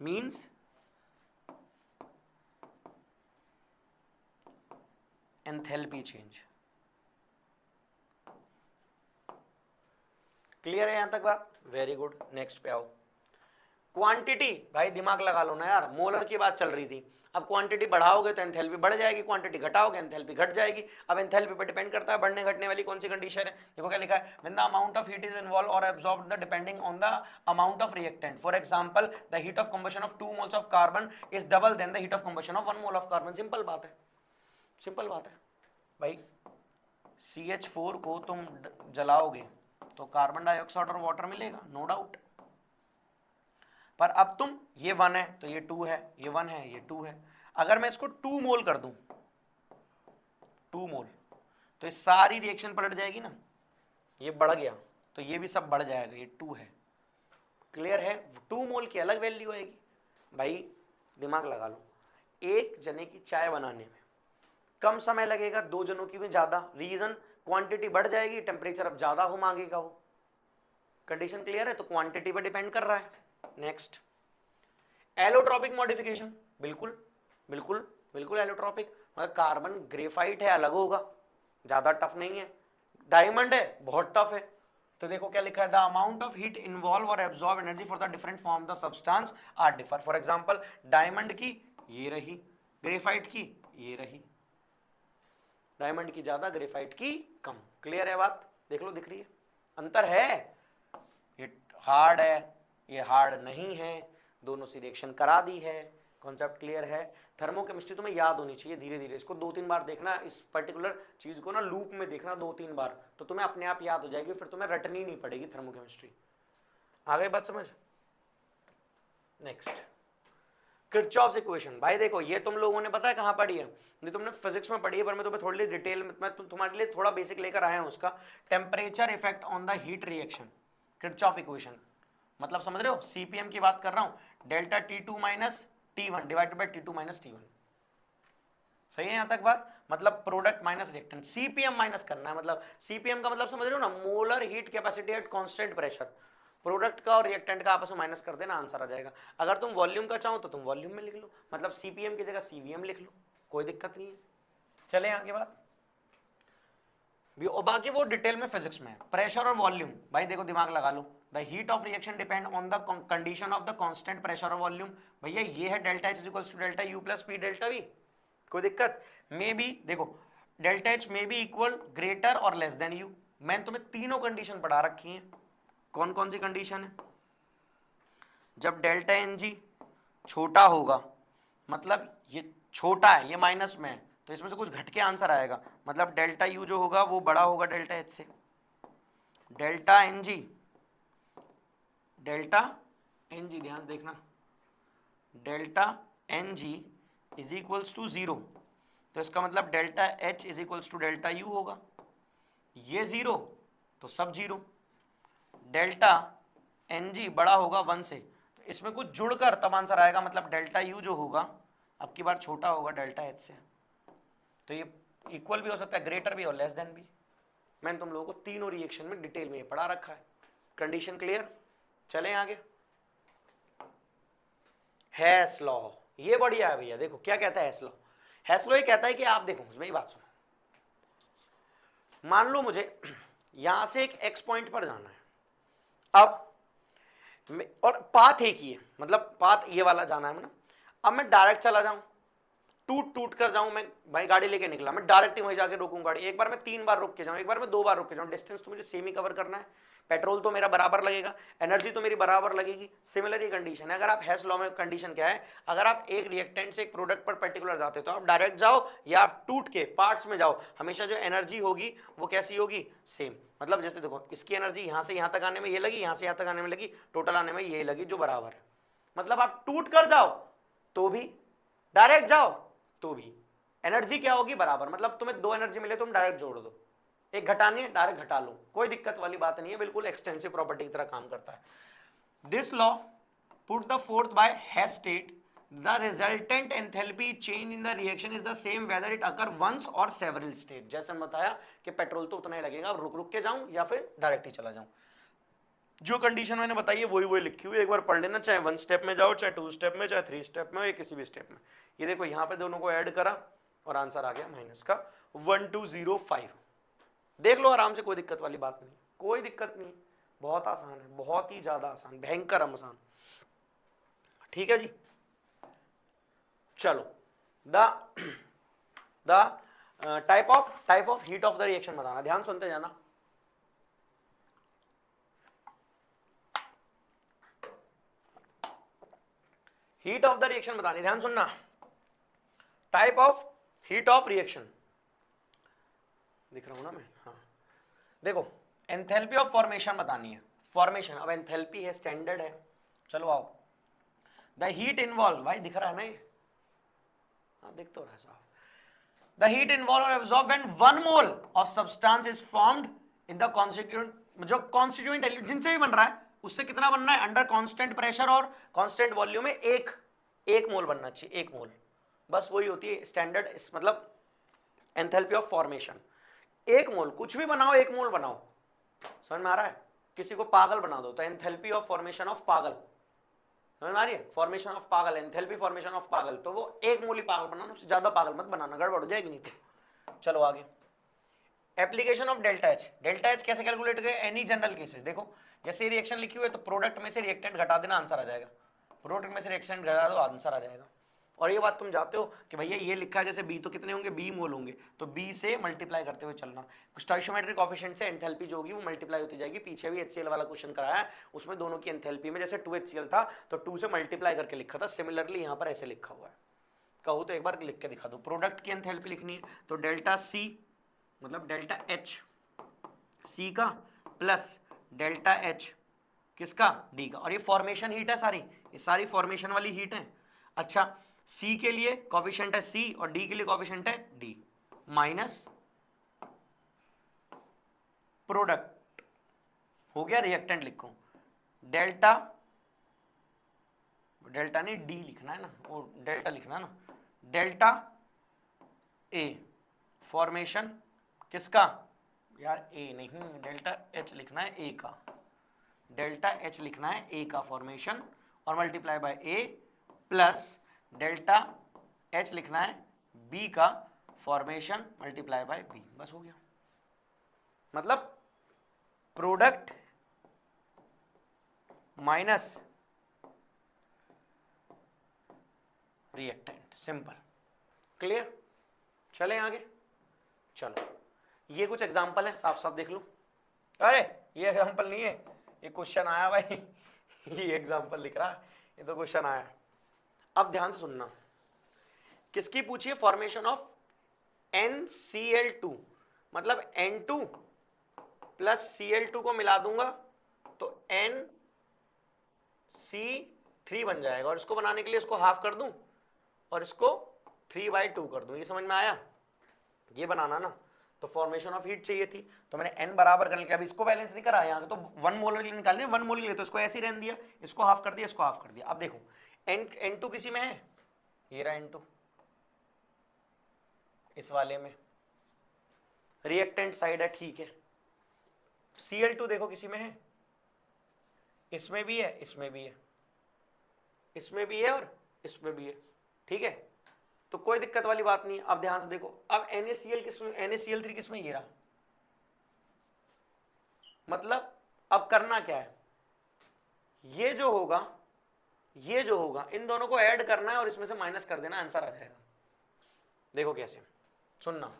Speaker 1: means enthalpy change. Clear है यहां तक बात? Very good. नेक्स्ट पे आओ। क्वांटिटी, भाई दिमाग लगा लो ना यार, मोलर की बात चल रही थी। अब क्वांटिटी बढ़ाओगे तो एंथैल्पी बढ़ जाएगी, क्वांटिटी घटाओगे एंथैल्पी घट जाएगी। अब एंथैल्पी पे डिपेंड करता है बढ़ने घटने वाली कौन सी कंडीशन है। देखो क्या लिखा है, when the amount of heat is involve or absorbed the depending on the amount of reactant. For example the heat of combustion of 2 moles of carbon is double than the heat of combustion of 1 mole of carbon. Simple बात है, simple बात है भाई। CH4 को तुम जलाओगे तो carbon dioxide और water मिलेगा, नो डाउट। पर अब तुम ये 1 है तो ये 2 है, ये 1 है ये 2 है। अगर मैं इसको 2 मोल कर दूं, 2 मोल, तो ये सारी रिएक्शन पलट जाएगी ना। ये बढ़ गया तो ये भी सब बढ़ जाएगा, ये 2 है। क्लियर है? 2 मोल की अलग वैल्यू आएगी। भाई दिमाग लगा लो, एक जने की चाय बनाने में कम समय लगेगा, 2 जनों की में ज्यादा। रीजन, क्वांटिटी बढ़ जाएगी, टेम्परेचर अब ज्यादा हो मांगेगा वो। कंडीशन क्लियर है? तो क्वांटिटी पे डिपेंड कर रहा है। नेक्स्ट, एलोट्रॉपिक मॉडिफिकेशन, बिल्कुल बिल्कुल बिल्कुल एलोट्रॉपिक, मतलब कार्बन ग्रेफाइट है अलग होगा, ज्यादा टफ नहीं है। डायमंड है बहुत टफ है। तो देखो क्या लिखा है, the amount of heat involve और absorb energy for the different form the substance are differ. For example diamond की ये रही, ग्रेफाइट की ये रही। डायमंड की ज्यादा, ग्रेफाइट की कम। क्लियर है बात? देख लो, दिख रही है, अंतर है। ये हार्ड है, ये हार्ड नहीं है, दोनों से रिएक्शन करा दी है, कॉन्सेप्ट क्लियर है? थर्मोकेमिस्ट्री तुम्हें याद होनी चाहिए धीरे धीरे, इसको 2-3 बार देखना, इस पर्टिकुलर चीज को ना लूप में देखना 2-3 बार, तो तुम्हें अपने आप याद हो जाएगी, फिर तुम्हें रटनी नहीं पड़ेगी थर्मोकेमिस्ट्री। आ गई बात समझ? Next, Kirchhoff's equation. भाई देखो ये तुम लोगों ने पता है कहाँ पढ़ी है? ये तुमने फिजिक्स में पढ़ी है, पर मैं तुम्हें थोड़ी डिटेल में, मैं तुम्हारे लिए थोड़ा बेसिक लेकर आया हूँ उसका। Temperature effect on the heat reaction, Kirchhoff equation, मतलब समझ रहे हो? सीपीएम की बात कर रहा हूँ, delta T2 minus T1 divided by T2 minus T1। सही है यहाँ तक बात? मतलब product minus reactant, CPM minus करना है, मतलब सीपीएम का मतलब समझ रहे हो ना, molar heat capacity at constant pressure. Product का और रिएक्टेंट का आपस में माइनस कर देना, आंसर आ जाएगा। अगर तुम वॉल्यूम का चाहो तो तुम वॉल्यूम में लिख लो, मतलब सीपीएम की जगह सीवीएम लिख लो, कोई दिक्कत नहीं है। चले आगे बात, बाकी वो डिटेल में फिजिक्स में है। प्रेशर और वॉल्यूम, भाई देखो दिमाग लगा लो, the heat of reaction depend on the condition of the constant pressure or volume. भैया ये है delta H equals to delta U plus P delta V, कोई दिक्कत? मे बी देखो delta H may be equal greater or less than U. मैंने तुम्हें तीनों condition पढ़ा रखी हैं। कौन कौन सी कंडीशन है? जब डेल्टा एन जी छोटा होगा, मतलब ये छोटा है, ये माइनस में है, तो इसमें से कुछ घट के आंसर आएगा, मतलब डेल्टा यू जो होगा वो बड़ा होगा डेल्टा एच से। डेल्टा एन जी, ध्यान से देखना, delta n g is equals to 0, तो इसका मतलब delta H is equals to delta U होगा। ये 0 तो सब 0। डेल्टा एन जी बड़ा होगा 1 से, तो इसमें कुछ जुड़कर तब आंसर आएगा, मतलब डेल्टा यू जो होगा अब की बार छोटा होगा डेल्टा एच से। तो ये इक्वल भी हो सकता है, ग्रेटर भी और लेस देन भी। मैंने तुम लोगों को तीनों रिएक्शन में डिटेल में ये पढ़ा रखा है। Condition clear? चलें आगे। हेस लॉ, ये बढ़िया है भैया। देखो क्या कहता है हेस लॉ? हेस लॉ ये कहता है कि आप देखो मेरी बात सुनो, मान लो मुझे यहां से एक एक्स पॉइंट पर जाना है, अब और पाथ एक ही है, मतलब पाथ ये वाला जाना है ना। अब मैं डायरेक्ट चला जाऊं, टूट कर जाऊं, मैं भाई गाड़ी लेके निकला, मैं डायरेक्ट ही वहीं जाके रोकूं गाड़ी। एक बार मैं 3 बार रुक के जाऊं, एक बार मैं 2 बार रुक के जाऊं, डिस्टेंस तो मुझे सेम ही कवर करना है, पेट्रोल तो मेरा बराबर लगेगा, एनर्जी तो मेरी बराबर लगेगी। सिमिलर ही कंडीशन है। अगर आप हेस लॉ में कंडीशन क्या है, अगर आप एक रिएक्टेंट से एक प्रोडक्ट पर पर्टिकुलर जाते हो तो आप डायरेक्ट जाओ या आप टूट के पार्ट्स में जाओ, हमेशा जो एनर्जी होगी वो कैसी होगी? सेम। मतलब जैसे देखो इसकी एनर्जी यहां से यहां तक आने में ये लगी, यहां से यहां तक आने में लगी, टोटल आने में ये लगी, जो बराबर है। मतलब आप टूट कर जाओ तो भी, डायरेक्ट जाओ तो भी, एनर्जी क्या होगी? बराबर। मतलब तुम्हें 2 एनर्जी मिले, तुम डायरेक्ट जोड़ दो, एक घटानी है डायरेक्ट घटा लो, कोई दिक्कत वाली बात नहीं है, बिल्कुल एक्सटेंसिव प्रॉपर्टी की तरह काम करता है। This law put the forth by Hess state the resultant enthalpy change in the reaction is the same whether it occur once or several state. जैसे मैं बताया कि पेट्रोल तो उतना ही लगेगा, अब रुक रुक के जाऊं या फिर डायरेक्ट ही चला जाऊं। जो कंडीशन मैंने बताई है वही लिखी हुई है, एक बार पढ़ लेना, चाहे 1 स्टेप में जाओ, चाहे 2 स्टेप में, चाहे 3 स्टेप में, या किसी भी स्टेप में। ये देखो यहाँ पे दोनों को ऐड करा और आंसर आ गया माइनस का 1205। देख लो आराम से, कोई दिक्कत वाली बात नहीं, कोई दिक्कत नहीं, बहुत आसान है, बहुत ही ज्यादा आसान, भयंकर आसान। ठीक है जी, चलो the type of heat of the reaction बताना, ध्यान सुनते जाना। हीट ऑफ द रिएक्शन बतानी, ध्यान सुनना। Type of heat of reaction दिख रहा हूं ना मैं? हाँ देखो, एंथैल्पी ऑफ फॉर्मेशन बतानी है। फॉर्मेशन, अब एंथैल्पी है, स्टैंडर्ड है, चलो आओ। द हीट इन्वॉल्व, भाई दिख रहा है ना ये? हाँ दिख तो रहा है साहब। द हीट इन्वॉल्व और absorb when 1 mole of substance is formed in the constituent, जो कॉन्स्टिट्यूएंट एलिमेंट जिनसे भी बन रहा है उससे कितना बनना है? अंडर कांस्टेंट प्रेशर और कांस्टेंट वॉल्यूम में एक मोल बनना चाहिए, 1 मोल, बस वही होती है स्टैंडर्ड, मतलब एंथैल्पी ऑफ फॉर्मेशन। 1 मोल, कुछ भी बनाओ 1 मोल बनाओ, समझ में आ रहा है? किसी को पागल बना दो तो एंथैल्पी ऑफ फॉर्मेशन ऑफ पागल, समझ में आ रही है? फॉर्मेशन ऑफ पागल, एंथैल्पी फॉर्मेशन ऑफ पागल, तो वो 1 मोल ही पागल बनाना, उससे ज्यादा पागल मत बनाना, गड़बड़ हो जाएगी नहीं तो। चलो आगे, application of delta H. Delta H कैसे कैलकुलेट करें? एनी जनरल केसेस, देखो जैसे रिएक्शन लिखी हुई है तो प्रोडक्ट में से रिएक्टेंट घटा देना, आंसर आ जाएगा। प्रोडक्ट में से रिएक्टेंट घटा दो, आंसर आ जाएगा। और ये बात तुम जाते हो कि भैया ये लिखा है जैसे बी, तो कितने होंगे, बी मोल होंगे, तो बी से मल्टीप्लाई करते हुए चलना। स्टोइचियोमेट्रिक कोएफिशिएंट से एंथैल्पी जो होगी वो मल्टीप्लाई होती जाएगी। पीछे भी HCl वाला क्वेश्चन कराया है, उसमें दोनों की एंथैल्पी में जैसे 2HCl था तो 2 से मल्टीप्लाई करके लिखा था, सिमिलरली यहाँ पर ऐसे लिखा हुआ है। कहो तो एक बार लिख के दिखा दो। प्रोडक्ट की एंथैल्पी लिखनी है तो डेल्टा सी मतलब डेल्टा एच सी का प्लस डेल्टा एच किसका, डी का। और ये फॉर्मेशन हीट है सारी, ये सारी फॉर्मेशन वाली हीट है। अच्छा, सी के लिए कोएफिशिएंट है सी और डी के लिए कोएफिशिएंट है डी, माइनस प्रोडक्ट हो गया, रिएक्टेंट लिखो डेल्टा, डेल्टा नहीं डी लिखना है ना, वो डेल्टा लिखना है ना, डेल्टा ए फॉर्मेशन किसका यार, ए नहीं, डेल्टा एच लिखना है ए का, डेल्टा एच लिखना है ए का फॉर्मेशन और multiply by A, plus delta H लिखना है बी का फॉर्मेशन मल्टीप्लाई बाय बी, बस हो गया। मतलब product minus reactant, simple, clear. चलें आगे, चलो ये कुछ एग्जांपल है, साफ साफ देख लो। अरे ये एग्जांपल नहीं है, ये क्वेश्चन आया भाई ये एग्जांपल लिख रहा है, ये तो क्वेश्चन आया। अब ध्यान से सुनना, किसकी पूछिए, फॉर्मेशन ऑफ NCl2, मतलब N2 प्लस Cl2 को मिला दूंगा तो NC3 बन जाएगा, और इसको बनाने के लिए इसको हाफ कर दूं और इसको 3/2 कर दूं। ये समझ में आया, ये बनाना ना, तो फॉर्मेशन ऑफ हीट चाहिए थी तो मैंने n बराबर करने के लिए, अभी इसको बैलेंस नहीं करा यहाँ तो 1 मोल के लिए निकालने, 1 मोल के लिए तो इसको ऐसे ही रहने दिया, इसको हाफ कर दिया, इसको हाफ कर दिया। अब देखो N2 किसी में है, ये रहा N2 इस वाले में, रिएक्टेंट साइड है, ठीक है। Cl2 देखो किसी में है, इसमें भी है, इसमें भी है, इसमें भी है और इसमें भी है, ठीक है, तो कोई दिक्कत वाली बात नहीं है। अब ध्यान से देखो, अब NaCl किसमें, NaCl3 किसमें, ये रहा। मतलब अब करना क्या है, ये जो होगा इन दोनों को ऐड करना है और इसमें से माइनस कर देना, आंसर आ जाएगा। देखो कैसे, सुनना,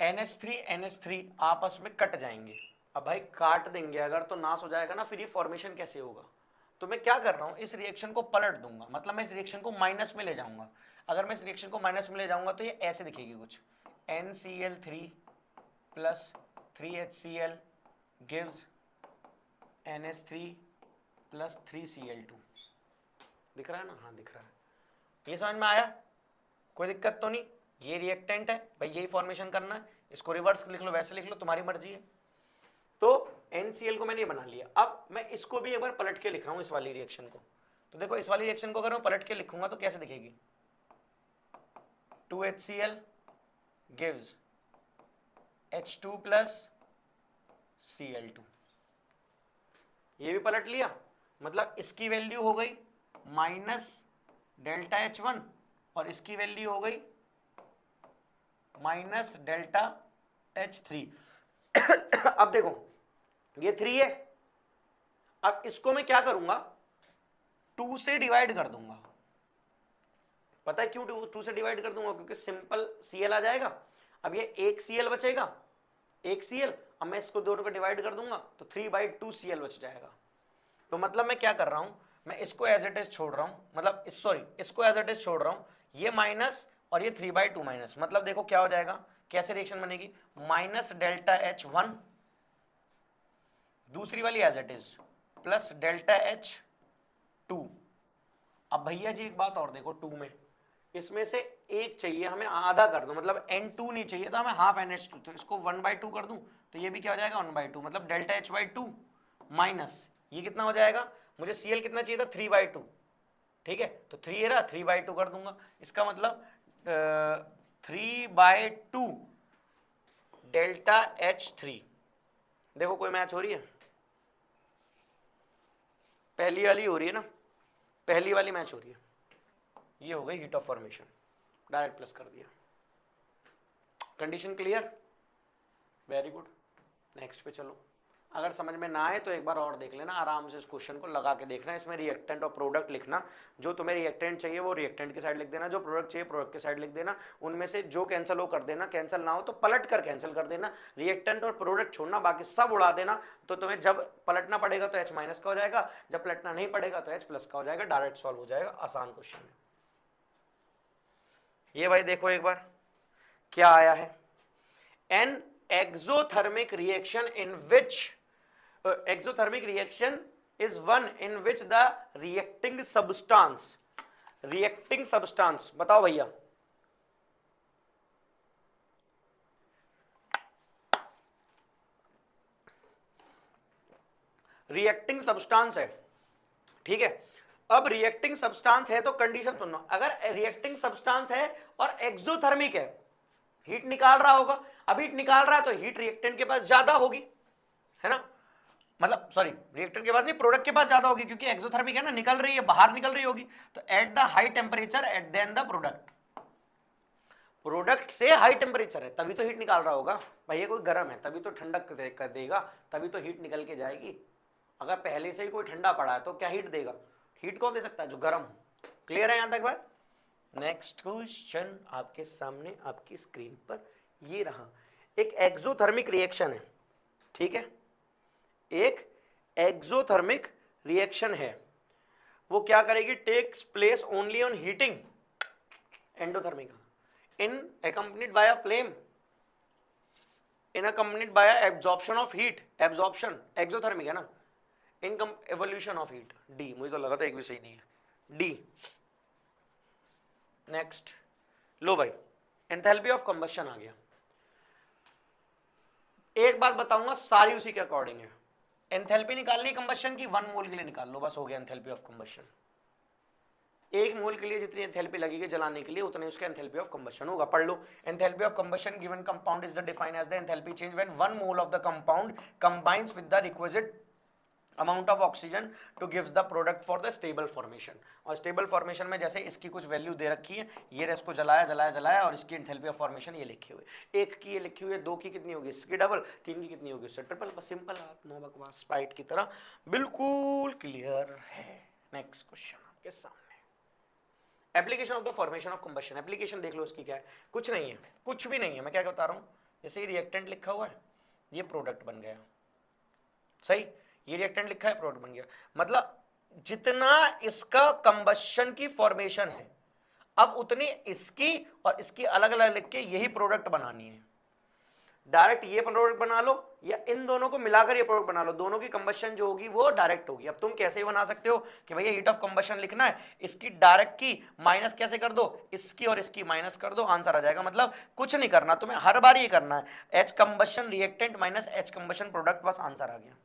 Speaker 1: NH3 आपस में कट जाएंगे। अब भाई काट देंगे अगर तो नाश हो जाएगा ना, फिर ये फॉर्मेशन कैसे होगा। तो मैं क्या कर रहा हूं, इस रिएक्शन को पलट दूंगा, मतलब मैं इस रिएक्शन को माइनस में ले जाऊंगा। अगर मैं इस रिएक्शन को माइनस में ले जाऊंगा तो ये ऐसे दिखेगी कुछ, NCl3 plus 3HCl gives NH3 plus 3Cl2। दिख रहा है ना, हाँ दिख रहा है। ये समझ में आया, कोई दिक्कत तो नहीं। ये रिएक्टेंट है भाई, यही फॉर्मेशन करना है, इसको रिवर्स लिख लो, वैसे लिख लो, तुम्हारी मर्जी है। तो NCl को मैंने ये बना लिया। अब मैं इसको भी एक बार पलट के लिख रहा हूं, इस वाली रिएक्शन को। तो देखो इस वाली रिएक्शन को अगर मैं पलट के लिखूंगा तो कैसे दिखेगी, 2HCl gives H2 plus Cl2। ये भी पलट लिया, मतलब इसकी वैल्यू हो गई माइनस डेल्टा H1 और इसकी वैल्यू हो गई माइनस डेल्टा H3 अब देखो ये 3 है, अब इसको मैं क्या करूंगा, 2 से डिवाइड कर दूंगा। पता है क्यों 2 से डिवाइड कर दूंगा, क्योंकि सिंपल Cl आ जाएगा। अब ये एक Cl बचेगा, एक Cl, अब मैं इसको दोनों को डिवाइड कर दूंगा तो 3/2 Cl बच जाएगा। तो मतलब मैं क्या कर रहा हूं, मैं इसको एज इट इज छोड़ रहा हूं, मतलब इसको एज इट इज छोड़ रहा हूं, ये माइनस और ये 3/2 माइनस। मतलब देखो क्या हो जाएगा, कैसे रिएक्शन बनेगी, माइनस डेल्टा H1 दूसरी वाली as it is plus delta H2। अब भैया जी एक बात और देखो, 2 में इसमें से एक चाहिए हमें, आधा कर दो, मतलब N2 नहीं चाहिए था हमें, हाफ NH2, तो इसको 1/2 कर दूं तो ये भी क्या हो जाएगा 1/2, मतलब डेल्टा H/2 माइनस ये कितना हो जाएगा, मुझे Cl कितना चाहिए था 3/2, ठीक है, तो 3 रहा, 3/2 कर दूंगा। इसका मतलब 3/2 डेल्टा H3। देखो कोई मैच हो रही है, पहली वाली हो रही है ना, पहली वाली मैच हो रही है। ये हो गई heat of formation, direct plus कर दिया। Condition clear, very good. Next पे चलो, अगर समझ में ना आए तो एक बार और देख लेना, आराम से इस क्वेश्चन को लगा के देखना, इसमें रिएक्टेंट और प्रोडक्ट लिखना, जो तुम्हें रिएक्टेंट चाहिए वो रिएक्टेंट की साइड लिख देना, जो प्रोडक्ट चाहिए प्रोडक्ट की साइड लिख देना, उनमें से जो कैंसिल हो कर देना, कैंसिल ना हो तो पलट कर कैंसिल कर देना, रिएक्टेंट और प्रोडक्ट छोड़ना, बाकी सब उड़ा देना। तो तुम्हें जब पलटना पड़ेगा तो H माइनस का हो जाएगा, जब पलटना नहीं पड़ेगा तो H प्लस का हो जाएगा, डायरेक्ट सॉल्व हो जाएगा, आसान क्वेश्चन है ये भाई। देखो एक बार क्या आया है, N exothermic reaction in which exothermic reaction is one in which the reacting substance बताओ भैया, रिएक्टिंग सब्सटेंस है, ठीक है। अब रिएक्टिंग सब्सटेंस है तो कंडीशन सुनो, अगर रिएक्टिंग सब्सटेंस है और एक्सोथर्मिक है, हीट निकाल रहा होगा, अब हीट निकाल रहा है तो हीट रिएक्टेंट के पास ज्यादा होगी, है ना, मतलब सॉरी रिएक्टेंट के पास नहीं, प्रोडक्ट के पास ज्यादा होगी, क्योंकि एक्सोथर्मिक है ना, निकल रही है, बाहर निकल रही होगी। तो at the high temperature at then the product, product से हाई टेम्परेचर है तभी तो हीट निकाल रहा होगा। भैया कोई गर्म है तभी तो ठंडक कर देगा, तभी तो हीट निकल के जाएगी। अगर पहले से ही कोई ठंडा पड़ा है तो क्या हीट देगा, हीट कौन दे सकता है, जो गर्म हो। क्लियर है यहां तक बात। नेक्स्ट क्वेश्चन आपके सामने आपकी स्क्रीन पर ये रहा, एक एक्सोथर्मिक रिएक्शन है, ठीक है, एक एक्सोथर्मिक रिएक्शन है, वो क्या करेगी, takes place only on heating, endothermic, in accompanied by a flame, in accompanied by a absorption of heat, absorption exothermic है ना, इन एवोल्यूशन ऑफ हीट, डी, मुझे तो लगा था एक भी सही नहीं है, डी। नेक्स्ट लो भाई, एंथैल्पी ऑफ कंबशन आ गया। एक बात बताऊंगा सारी उसी के अकॉर्डिंग है, एंथैल्पी निकालनी कंबशन की 1 मोल के लिए निकाल लो, बस हो गया एंथैल्पी ऑफ कंबशन। 1 मोल के लिए जितनी एंथैल्पी लगेगी जलाने के लिए उतनी उसका एंथैल्पी ऑफ कंबशन होगा। पढ़ लो, enthalpy of combustion given compound is the defined as the enthalpy change when 1 mole of the compound combines with the requisite amount of oxygen to gives the product for the stable formation. और stable formation में जैसे इसकी कुछ value दे रखी है, ये इसको जलाया जलाया जलाया और इसकी एंथैल्पी ऑफ फॉर्मेशन ये लिखी हुई है, 1 की ये लिखी हुई है, 2 की कितनी होगी इसकी डबल, 3 की कितनी होगी इससे ट्रिपल, बस सिंपल, नो बकवास, स्पाइट की तरह बिल्कुल क्लियर है। नेक्स्ट क्वेश्चन आपके सामने, application of the formation of combustion. Application देख लो इसकी क्या है, कुछ नहीं है, कुछ भी नहीं है, मैं क्या बता रहा हूँ, जैसे ये रिएक्टेंट लिखा हुआ है, ये प्रोडक्ट बन गया, सही, ये रिएक्टेंट लिखा है प्रोडक्ट बन गया, मतलब जितना इसका कंबशन की फॉर्मेशन है अब उतनी इसकी और इसकी अलग अलग लिख के यही प्रोडक्ट बनानी है। डायरेक्ट ये प्रोडक्ट बना लो या इन दोनों को मिलाकर ये प्रोडक्ट बना लो, दोनों की कंबशन जो होगी वो डायरेक्ट होगी। अब तुम कैसे बना सकते हो कि भैया हीट ऑफ कंबशन लिखना है, इसकी डायरेक्ट की माइनस कैसे कर दो, इसकी और इसकी माइनस कर दो, आंसर आ जाएगा। मतलब कुछ नहीं करना तुम्हें, हर बार ये करना है, H combustion reactant minus H combustion product, बस आंसर आ गया।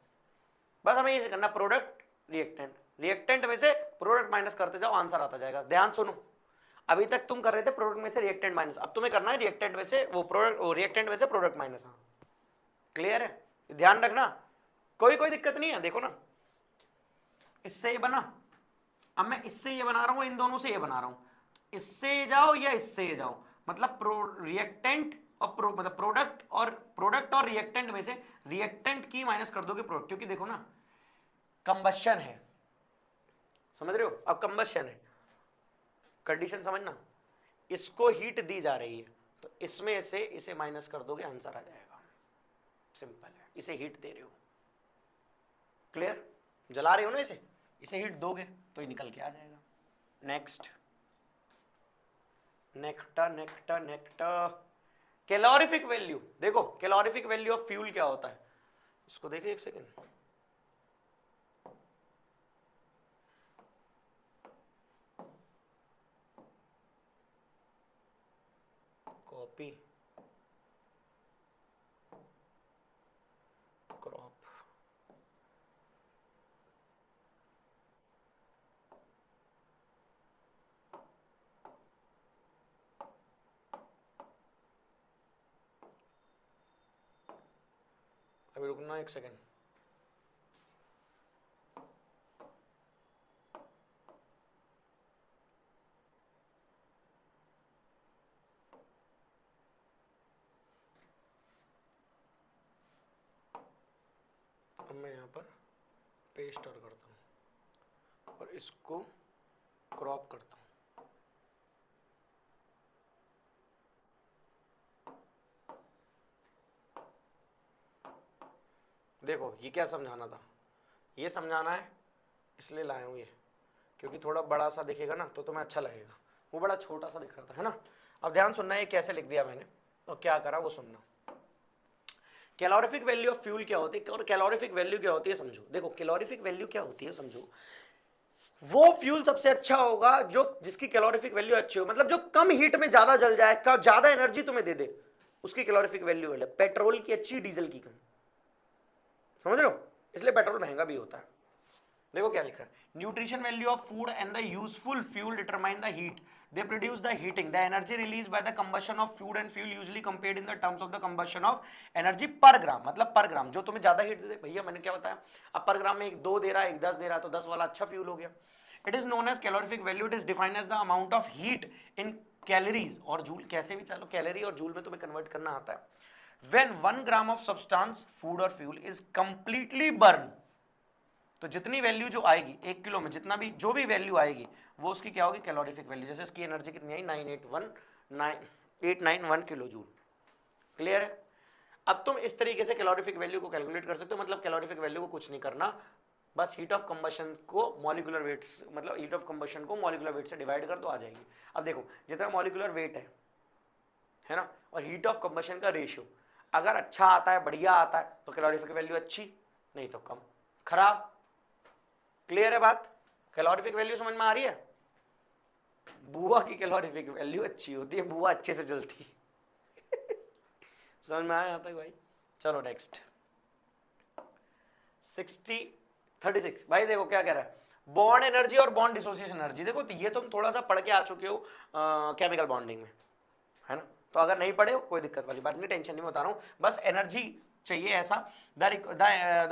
Speaker 1: बस हमें ये करना, प्रोडक्ट रिएक्टेंट, रिएक्टेंट में से प्रोडक्ट माइनस करते जाओ, आंसर आता जाएगा। ध्यान सुनो, अभी तक तुम कर रहे थे प्रोडक्ट में से रिएक्टेंट माइनस, अब तुम्हें करना है रिएक्टेंट में से वो प्रोडक्ट, रिएक्टेंट में से प्रोडक्ट माइनस। हाँ क्लियर है, ध्यान रखना, कोई दिक्कत नहीं है। देखो ना, इससे ये बना, अब मैं इससे ये बना रहा हूं, इन दोनों से ये बना रहा हूं, इससे जाओ या इससे जाओ, मतलब रिएक्टेंट और मतलब प्रोडक्ट और रिएक्टेंट में से रिएक्टेंट की माइनस कर दोगे प्रोडक्ट, क्योंकि देखो ना कंबशन है, समझ रहे हो, अब कंबशन है, कंडीशन समझना, इसको हीट दी जा रही है तो इसमें से इसे माइनस कर दोगे, आंसर आ जाएगा, सिंपल है, इसे हीट दे रहे हो, क्लियर, जला रहे हो ना इसे हीट दोगे तो ये निकल के आ जाएगा। नेक्स्ट, नेक्टा कैलोरीफिक वैल्यू, देखो कैलोरीफिक वैल्यू ऑफ फ्यूल क्या होता है, इसको देखिए एक सेकेंड, कॉपी क्रॉप, अभी रुकना एक सेकेंड, अब मैं यहाँ पर पेस्ट और करता हूँ और इसको क्रॉप करता हूँ। देखो ये क्या समझाना था, ये समझाना है इसलिए लाया हूँ ये, क्योंकि थोड़ा बड़ा सा दिखेगा ना तो तुम्हें अच्छा लगेगा, वो बड़ा छोटा सा दिख रहा था, है ना। अब ध्यान सुनना, ये कैसे लिख दिया मैंने और क्या करा वो सुनना। कैलोरीफिक वैल्यू ऑफ फ्यूल क्या होती है और कैलोरीफिक वैल्यू क्या होती है समझो। देखो कैलोरीफिक वैल्यू क्या होती है समझो, वो फ्यूल सबसे अच्छा होगा जो जिसकी कैलोरीफिक वैल्यू अच्छी हो, मतलब जो कम हीट में ज्यादा जल जाए, ज्यादा एनर्जी तुम्हें दे दे, उसकी कैलोरीफिक वैल्यू है। पेट्रोल की अच्छी, डीजल की कम, समझ रहे हो, इसलिए पेट्रोल महंगा भी होता है। देखो क्या लिख रहा है, nutrition value of food and the useful fuel determine the heat they produce the heating the energy release by the combustion of food and fuel usually compared in the terms of the combustion of energy पर ग्राम, मतलब पर ग्राम जो तुम्हें ज्यादा heat दे। भैया मैंने क्या बताया, अब पर ग्राम में एक 2 दे रहा है, एक 10 दे रहा है, तो 10 वाला अच्छा फ्यूल हो गया। It is known as calorific value, it is defined as the amount of heat in calories or joule, कैसे भी चलो कैलोरी और जूल में तुम्हें कन्वर्ट करना आता है। When 1 gram of substance food और फ्यूल इज कंप्लीटली बर्न, तो जितनी वैल्यू जो आएगी 1 किलो में, जितना भी जो भी वैल्यू आएगी वो उसकी क्या होगी, कैलोरीफिक वैल्यू। जैसे इसकी एनर्जी कितनी आई 9891 किलो जूल। क्लियर है। अब तुम इस तरीके से कैलोरीफिक वैल्यू को कैलकुलेट कर सकते हो, मतलब कैलोरीफिक वैल्यू को कुछ नहीं करना, बस हीट ऑफ कंबशन को मॉलिक्यूलर वेट, मतलब हीट ऑफ कंबशन को मॉलिक्यूलर वेट से डिवाइड कर दो, आ जाएगी। अब देखो जितना मॉलिक्यूलर वेट है ना, और हीट ऑफ कंबशन का रेशियो अगर अच्छा आता है, बढ़िया आता है, तो कैलोरीफिक वैल्यू अच्छी, नहीं तो कम, खराब। क्लियर है बात, कैलोरीफिक वैल्यू समझ में आ रही है। बुआ की कैलोरीफिक वैल्यू अच्छी होती है, बुआ अच्छे से जलती समझ में आया था भाई। चलो नेक्स्ट 36 भाई, देखो क्या कह रहा है, बॉन्ड एनर्जी और बॉन्ड डिसोसिएशन एनर्जी। देखो तो ये तुम थोड़ा सा पढ़ के आ चुके हो केमिकल बॉन्डिंग में, है ना, तो अगर नहीं पढ़े हो कोई दिक्कत वाली बात नहीं, टेंशन नहीं बता रहा हूं, बस एनर्जी चाहिए ऐसा। The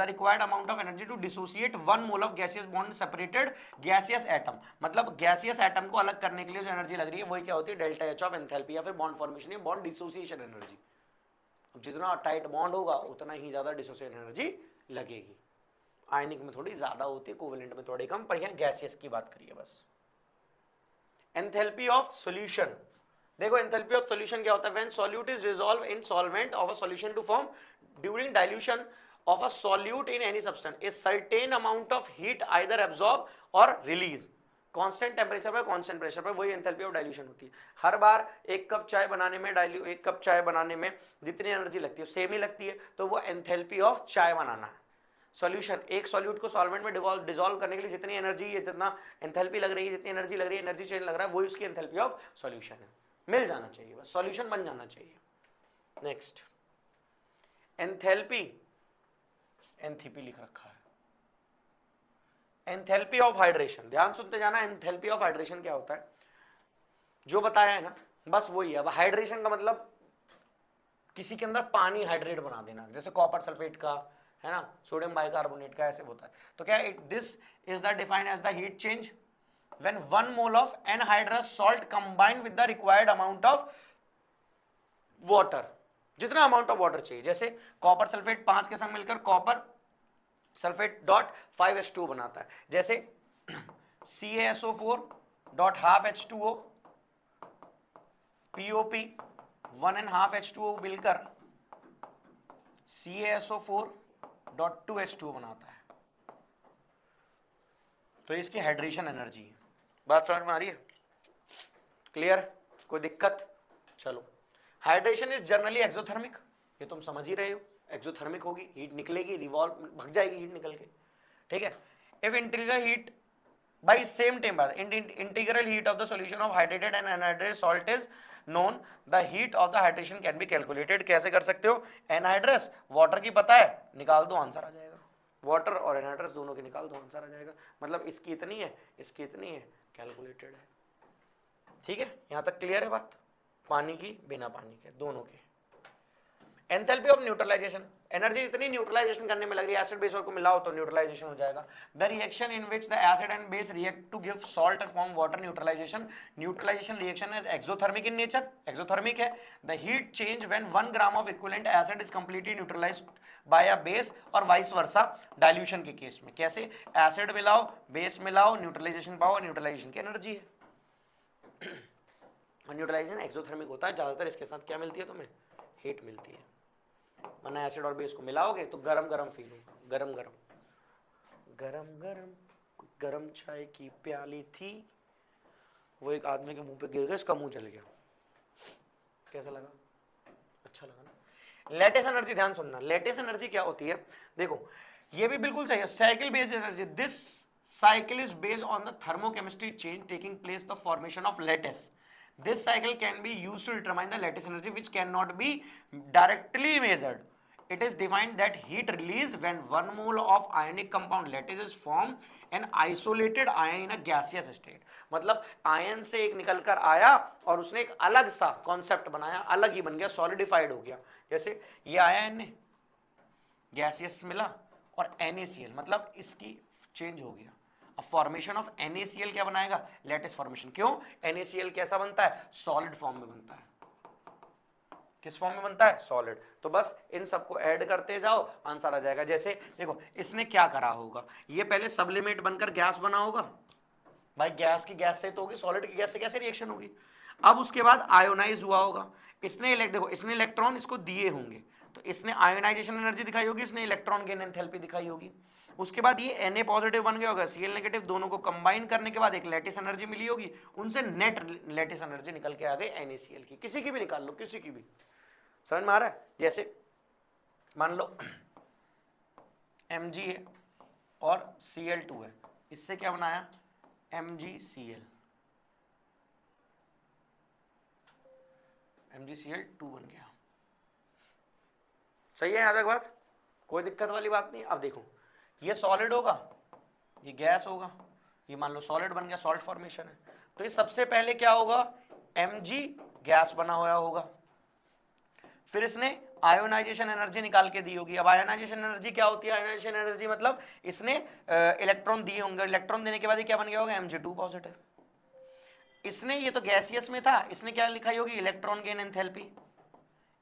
Speaker 1: required amount of energy to dissociate 1 mole of gaseous bond separated gaseous atom, मतलब गैसियस एटम को अलग करने के लिए जो एनर्जी लग रही है वही क्या होती है, डेल्टा एच ऑफ एंथैल्पी या फिर बॉन्ड फॉर्मेशन या बॉन्ड डिसोसिएशन एनर्जी। जितना टाइट बॉन्ड होगा उतना ही ज्यादा डिसोसिएशन एनर्जी लगेगी। आयनिक में थोड़ी ज्यादा होती है, कोवेलेंट में थोड़ी कम, पर यहाँ गैसियस की बात करिए बस। एंथैल्पी ऑफ सॉल्यूशन, देखो एंथैल्पी ऑफ सॉल्यूशन क्या होता है, when solute is dissolve in solvent of a solution to form during dilution of a solute in any substance a certain amount of heat either absorb or release, constant temperature पर constant pressure पर, वही enthalpy of dilution होती है। हर बार 1 cup चाय बनाने में एक cup चाय बनाने में जितनी एनर्जी लगती है सेम ही लगती है, तो वो एंथैल्पी ऑफ चाय बनाना है। सॉल्यूशन, एक सॉल्यूट को सॉल्वेंट में डिसॉल्व करने के लिए जितनी एनर्जी, जितना एंथैल्पी लग रही है, जितनी एनर्जी लग रही है, एनर्जी चेंज लग रहा है, वही उसकी एंथैल्पी ऑफ सॉल्यूशन है। मिल जाना चाहिए बस, सॉल्यूशन बन जाना चाहिए। नेक्स्ट एंथैल्पी, एंथैल्पी लिख रखा है, एंथैल्पी ऑफ हाइड्रेशन, ध्यान सुनते जाना। एंथैल्पी ऑफ हाइड्रेशन क्या होता है, जो बताया है ना बस वही है। अब हाइड्रेशन का मतलब किसी के अंदर पानी हाइड्रेट बना देना, जैसे कॉपर सल्फेट का, है ना, सोडियम बाइकार्बोनेट का, ऐसे होता है। तो क्या this is the defined as the heat change when 1 mole of anhydrous salt combined with the required amount of water, जितना अमाउंट ऑफ वाटर चाहिए, जैसे कॉपर सल्फेट 5 के संग मिलकर कॉपर सल्फेट डॉट 5H2O बनाता है, जैसे CaSO4 dot half H2O, POP 1.5 H2O मिलकर CaSO4 डॉट 2H2O बनाता है। तो इसकी हाइड्रेशन एनर्जी है। बात समझ में आ रही है, क्लियर, कोई दिक्कत। चलो, हाइड्रेशन इज जनरली एक्सोथर्मिक, ये तुम समझ ही रहे हो, एक्सोथर्मिक होगी, हीट निकलेगी, रिवॉल्व भग जाएगी हीट निकल के, ठीक है। If integral heat by same temperature, integral heat of the solution of hydrated and unhydrated salt is known, the heat of the hydration can be calculated. कैसे कर सकते हो, एनहाइड्रस वाटर की पता है, निकाल दो आंसर आ जाएगा, वाटर और एनहाइड्रस दोनों के निकाल दो आंसर आ जाएगा, मतलब इसकी इतनी है, इसकी इतनी है, कैलकुलेटेड है। ठीक है, यहां तक क्लियर है बात, पानी की बिना पानी के दोनों के। एंथैल्पी ऑफ न्यूट्रलाइजेशन, एनर्जी इतनी न्यूट्रलाइजेशन करने में लग रही है, एसिड बेस और को मिलाओ तो न्यूट्रलाइजेशन हो जाएगा। The reaction in which the acid and base react to give salt form water neutralisation, neutralisation reaction is exothermic in nature, exothermic है। The heat change when 1 gram of equivalent acid is completely neutralised by a base or vice versa dilution के case में। कैसे? Acid मिलाओ, base मिलाओ, neutralisation पाओ, neutralisation की energy है। और न्यूट्रलाइजेशन एक्सोथर्मिक होता है ज्यादातर, इसके साथ क्या मिलती है तुम्हें? हीट मिलती है। वरना एसिड और बेस को मिलाओगे तो गरम गरम फील होगा, गरम गरम गरम गरम गरम चाय की प्याली थी, वो एक आदमी के मुंह पे गिर गया, इसका मुंह जल गया। कैसा लगा? अच्छा लगा ना। लेटिस एनर्जी ध्यान सुनना, लेटिस एनर्जी क्या होती है? देखो ये भी बिल्कुल सही है, cycle based energy. This cycle is based on the thermochemistry change taking place the formation of lattice. This cycle can be used to determine the lattice energy, which cannot be directly measured. It is defined that heat release when 1 mole of ionic compound lattice is formed an isolated ion in a gaseous state. मतलब ion से एक निकल कर आया और उसने एक अलग सा कॉन्सेप्ट बनाया, अलग ही बन गया, सॉलिडिफाइड हो गया। जैसे ये आया इनने गैसियस मिला और NaCl, मतलब इसकी चेंज हो गया। अब फॉर्मेशन ऑफ NaCl क्या बनाएगा? Lettuce formation. क्यों? NaCl कैसा बनता है? सॉलिड फॉर्म में बनता है। किस फॉर्म में बनता है? सॉलिड। तो बस इन सबको ऐड करते जाओ, आंसर आ जाएगा। जैसे देखो इसने क्या करा होगा, ये पहले सब्लिमेट बनकर गैस बना होगा, भाई गैस की गैस से तो होगी, सॉलिड की गैस से कैसे रिएक्शन होगी? अब उसके बाद आयोनाइज हुआ होगा, इसने देखो इसने इलेक्ट्रॉन इसको दिए होंगे, तो इसने आयोनाइजेशन एनर्जी दिखाई होगी, इसने इलेक्ट्रॉन गेन एंथैल्पी दिखाई होगी। उसके बाद ये Na पॉजिटिव बन गया होगा, Cl नेगेटिव, दोनों को कंबाइन करने के बाद एक लेटिस एनर्जी मिली होगी, उनसे नेट लेटिस एनर्जी निकल के आ गई NaCl की। किसी की भी निकाल लो, किसी की भी। समझ में आ रहा है? जैसे मान लो Mg है और Cl2 है, इससे क्या बनाया? MgCl, MgCl2 बन गया। सही है यहाँ तक बात? कोई दिक्कत वाली बात नहीं। अब देखो ये सॉलिड होगा, ये गैस होगा, ये मान लो सॉलिड बन गया, सॉल्ट फॉर्मेशन है। तो ये सबसे पहले क्या होगा? Mg गैस बना हुआ होगा, फिर इसने आयोनाइजेशन एनर्जी निकाल के दी होगी। अब आयोनाइजेशन एनर्जी क्या होती है? आयोनाइजेशन एनर्जी मतलब इसने इलेक्ट्रॉन दिए होंगे, इलेक्ट्रॉन देने के बाद ये क्या बन गया होगा? Mg2 positive. इसने, ये तो गैसियस में था, इसने क्या लिखाई होगी? Electron gain enthalpy.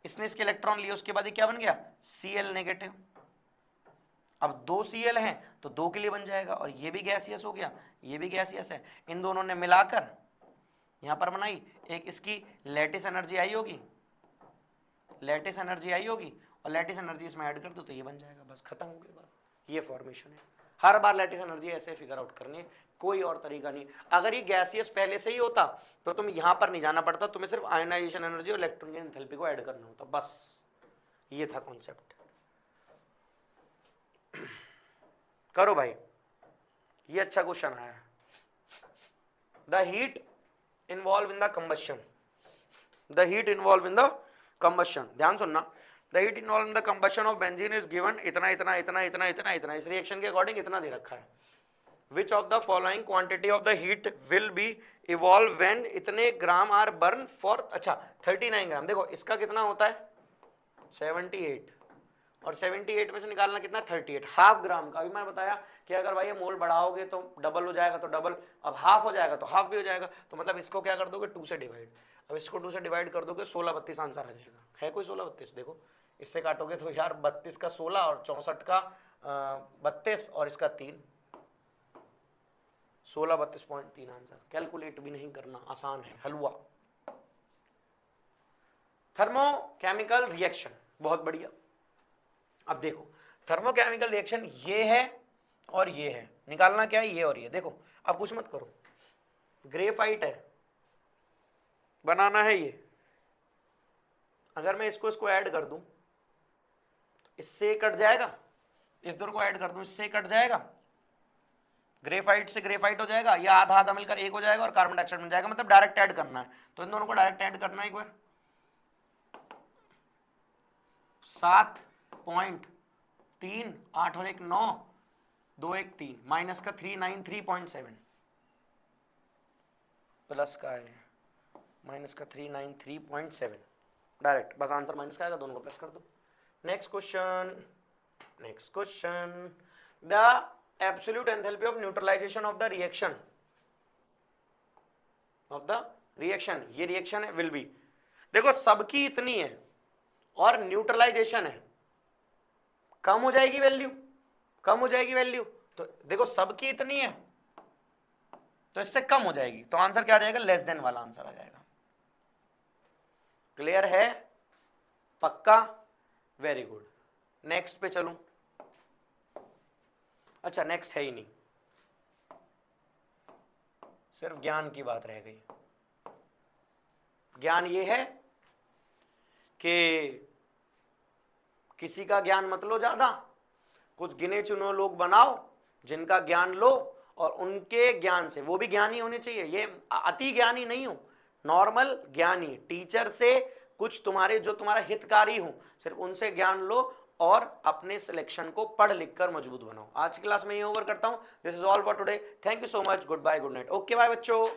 Speaker 1: इसने इसके इलेक्ट्रॉन लिए, उसके बाद ये क्या बन गया? Cl negative. अब 2 Cl हैं तो 2 के लिए बन जाएगा, और ये भी गैसियस हो गया, ये भी गैसियस है। इन दोनों ने मिलाकर यहां पर बनाई एक, इसकी लेटिस एनर्जी आई होगी, लेटिस एनर्जी आई होगी, और लेटिस एनर्जी इसमें ऐड कर दो तो ये बन जाएगा। बस खत्म हो गई बात। ये फॉर्मेशन है। हर बार लेटिस एनर्जी ऐसे फिगर आउट करनी है, कोई और तरीका नहीं। अगर ये गैसियस पहले से ही होता तो तुम यहां पर नहीं जाना पड़ता, तुम्हें सिर्फ आयोनाइजेशन एनर्जी और इलेक्ट्रॉन गेन एंथैल्पी को ऐड करना होता, बस ये था कॉन्सेप्ट। करो भाई, ये अच्छा क्वेश्चन आया। The heat involve in the combustion, the heat involve in the combustion, ध्यान सुनना। The heat involve in the combustion of benzene is given इतना इतना इतना इतना इतना इतना, इस रिएक्शन के अकॉर्डिंग इतना दे रखा है। विच of the following quantity of the heat will be evolve when इतने ग्राम आर बर्न फॉर, अच्छा 39 ग्राम। देखो इसका कितना होता है? 78, और 78 में से निकालना कितना? 38, हाफ ग्राम का। अभी मैंने बताया कि अगर भाई ये मोल बढ़ाओगे तो डबल हो जाएगा, तो डबल, अब हाफ हो जाएगा तो हाफ भी हो जाएगा, तो मतलब इसको क्या कर दोगे? 2 से डिवाइड। अब इसको 2 से डिवाइड कर दोगे, 16 32 आंसर आ जाएगा। है कोई 16 32? देखो इससे काटोगे तो यार 32 का 16 और 64 का 32 और इसका 3, 16 32.3 आंसर। कैलकुलेट भी नहीं करना, आसान है, हलवा। थर्मोकेमिकल रिएक्शन, बहुत बढ़िया। अब देखो थर्मोकेमिकल रिएक्शन ये है और ये है, निकालना क्या है? ये और ये। देखो अब कुछ मत करो, ग्रेफाइट है, बनाना है ये। अगर मैं इसको ऐड कर दूं, इससे कट जाएगा, इस दोनों को ऐड कर दूं, इससे कट जाएगा, ग्रेफाइट से ग्रेफाइट हो जाएगा, या आधा आधा मिलकर एक हो जाएगा और कार्बन डाइऑक्साइड बन जाएगा। मतलब डायरेक्ट ऐड करना है, तो इन दोनों को डायरेक्ट ऐड करना है एक बार। 7.3, 8 और 1 9, 2 1 3, माइनस का 393.7, प्लस का है माइनस का 393.7, डायरेक्ट बस आंसर माइनस का आएगा, दोनों को प्लस कर दो। Next question, the absolute enthalpy of neutralization of the reaction, ये रिएक्शन है विल बी, देखो सबकी इतनी है और न्यूट्रलाइजेशन है, कम हो जाएगी वैल्यू, तो देखो सबकी इतनी है तो इससे कम हो जाएगी, तो आंसर क्या आ जाएगा, लेस देन वाला आंसर आ जाएगा। क्लियर है, पक्का, वेरी गुड। नेक्स्ट पे चलूं, अच्छा नेक्स्ट है ही नहीं, सिर्फ ज्ञान की बात रह गई। ज्ञान ये है कि किसी का ज्ञान मत लो ज्यादा, कुछ गिने चुने लोग बनाओ जिनका ज्ञान लो, और उनके ज्ञान से, वो भी ज्ञानी होने चाहिए, ये अति ज्ञानी नहीं हो, नॉर्मल ज्ञानी, टीचर से कुछ तुम्हारे जो तुम्हारा हितकारी हो, सिर्फ उनसे ज्ञान लो और अपने सिलेक्शन को पढ़ लिख कर मजबूत बनाओ। आज की क्लास में ये ओवर करता हूं। This is all for today, thank you so much, goodbye, good night, okay bye बच्चों।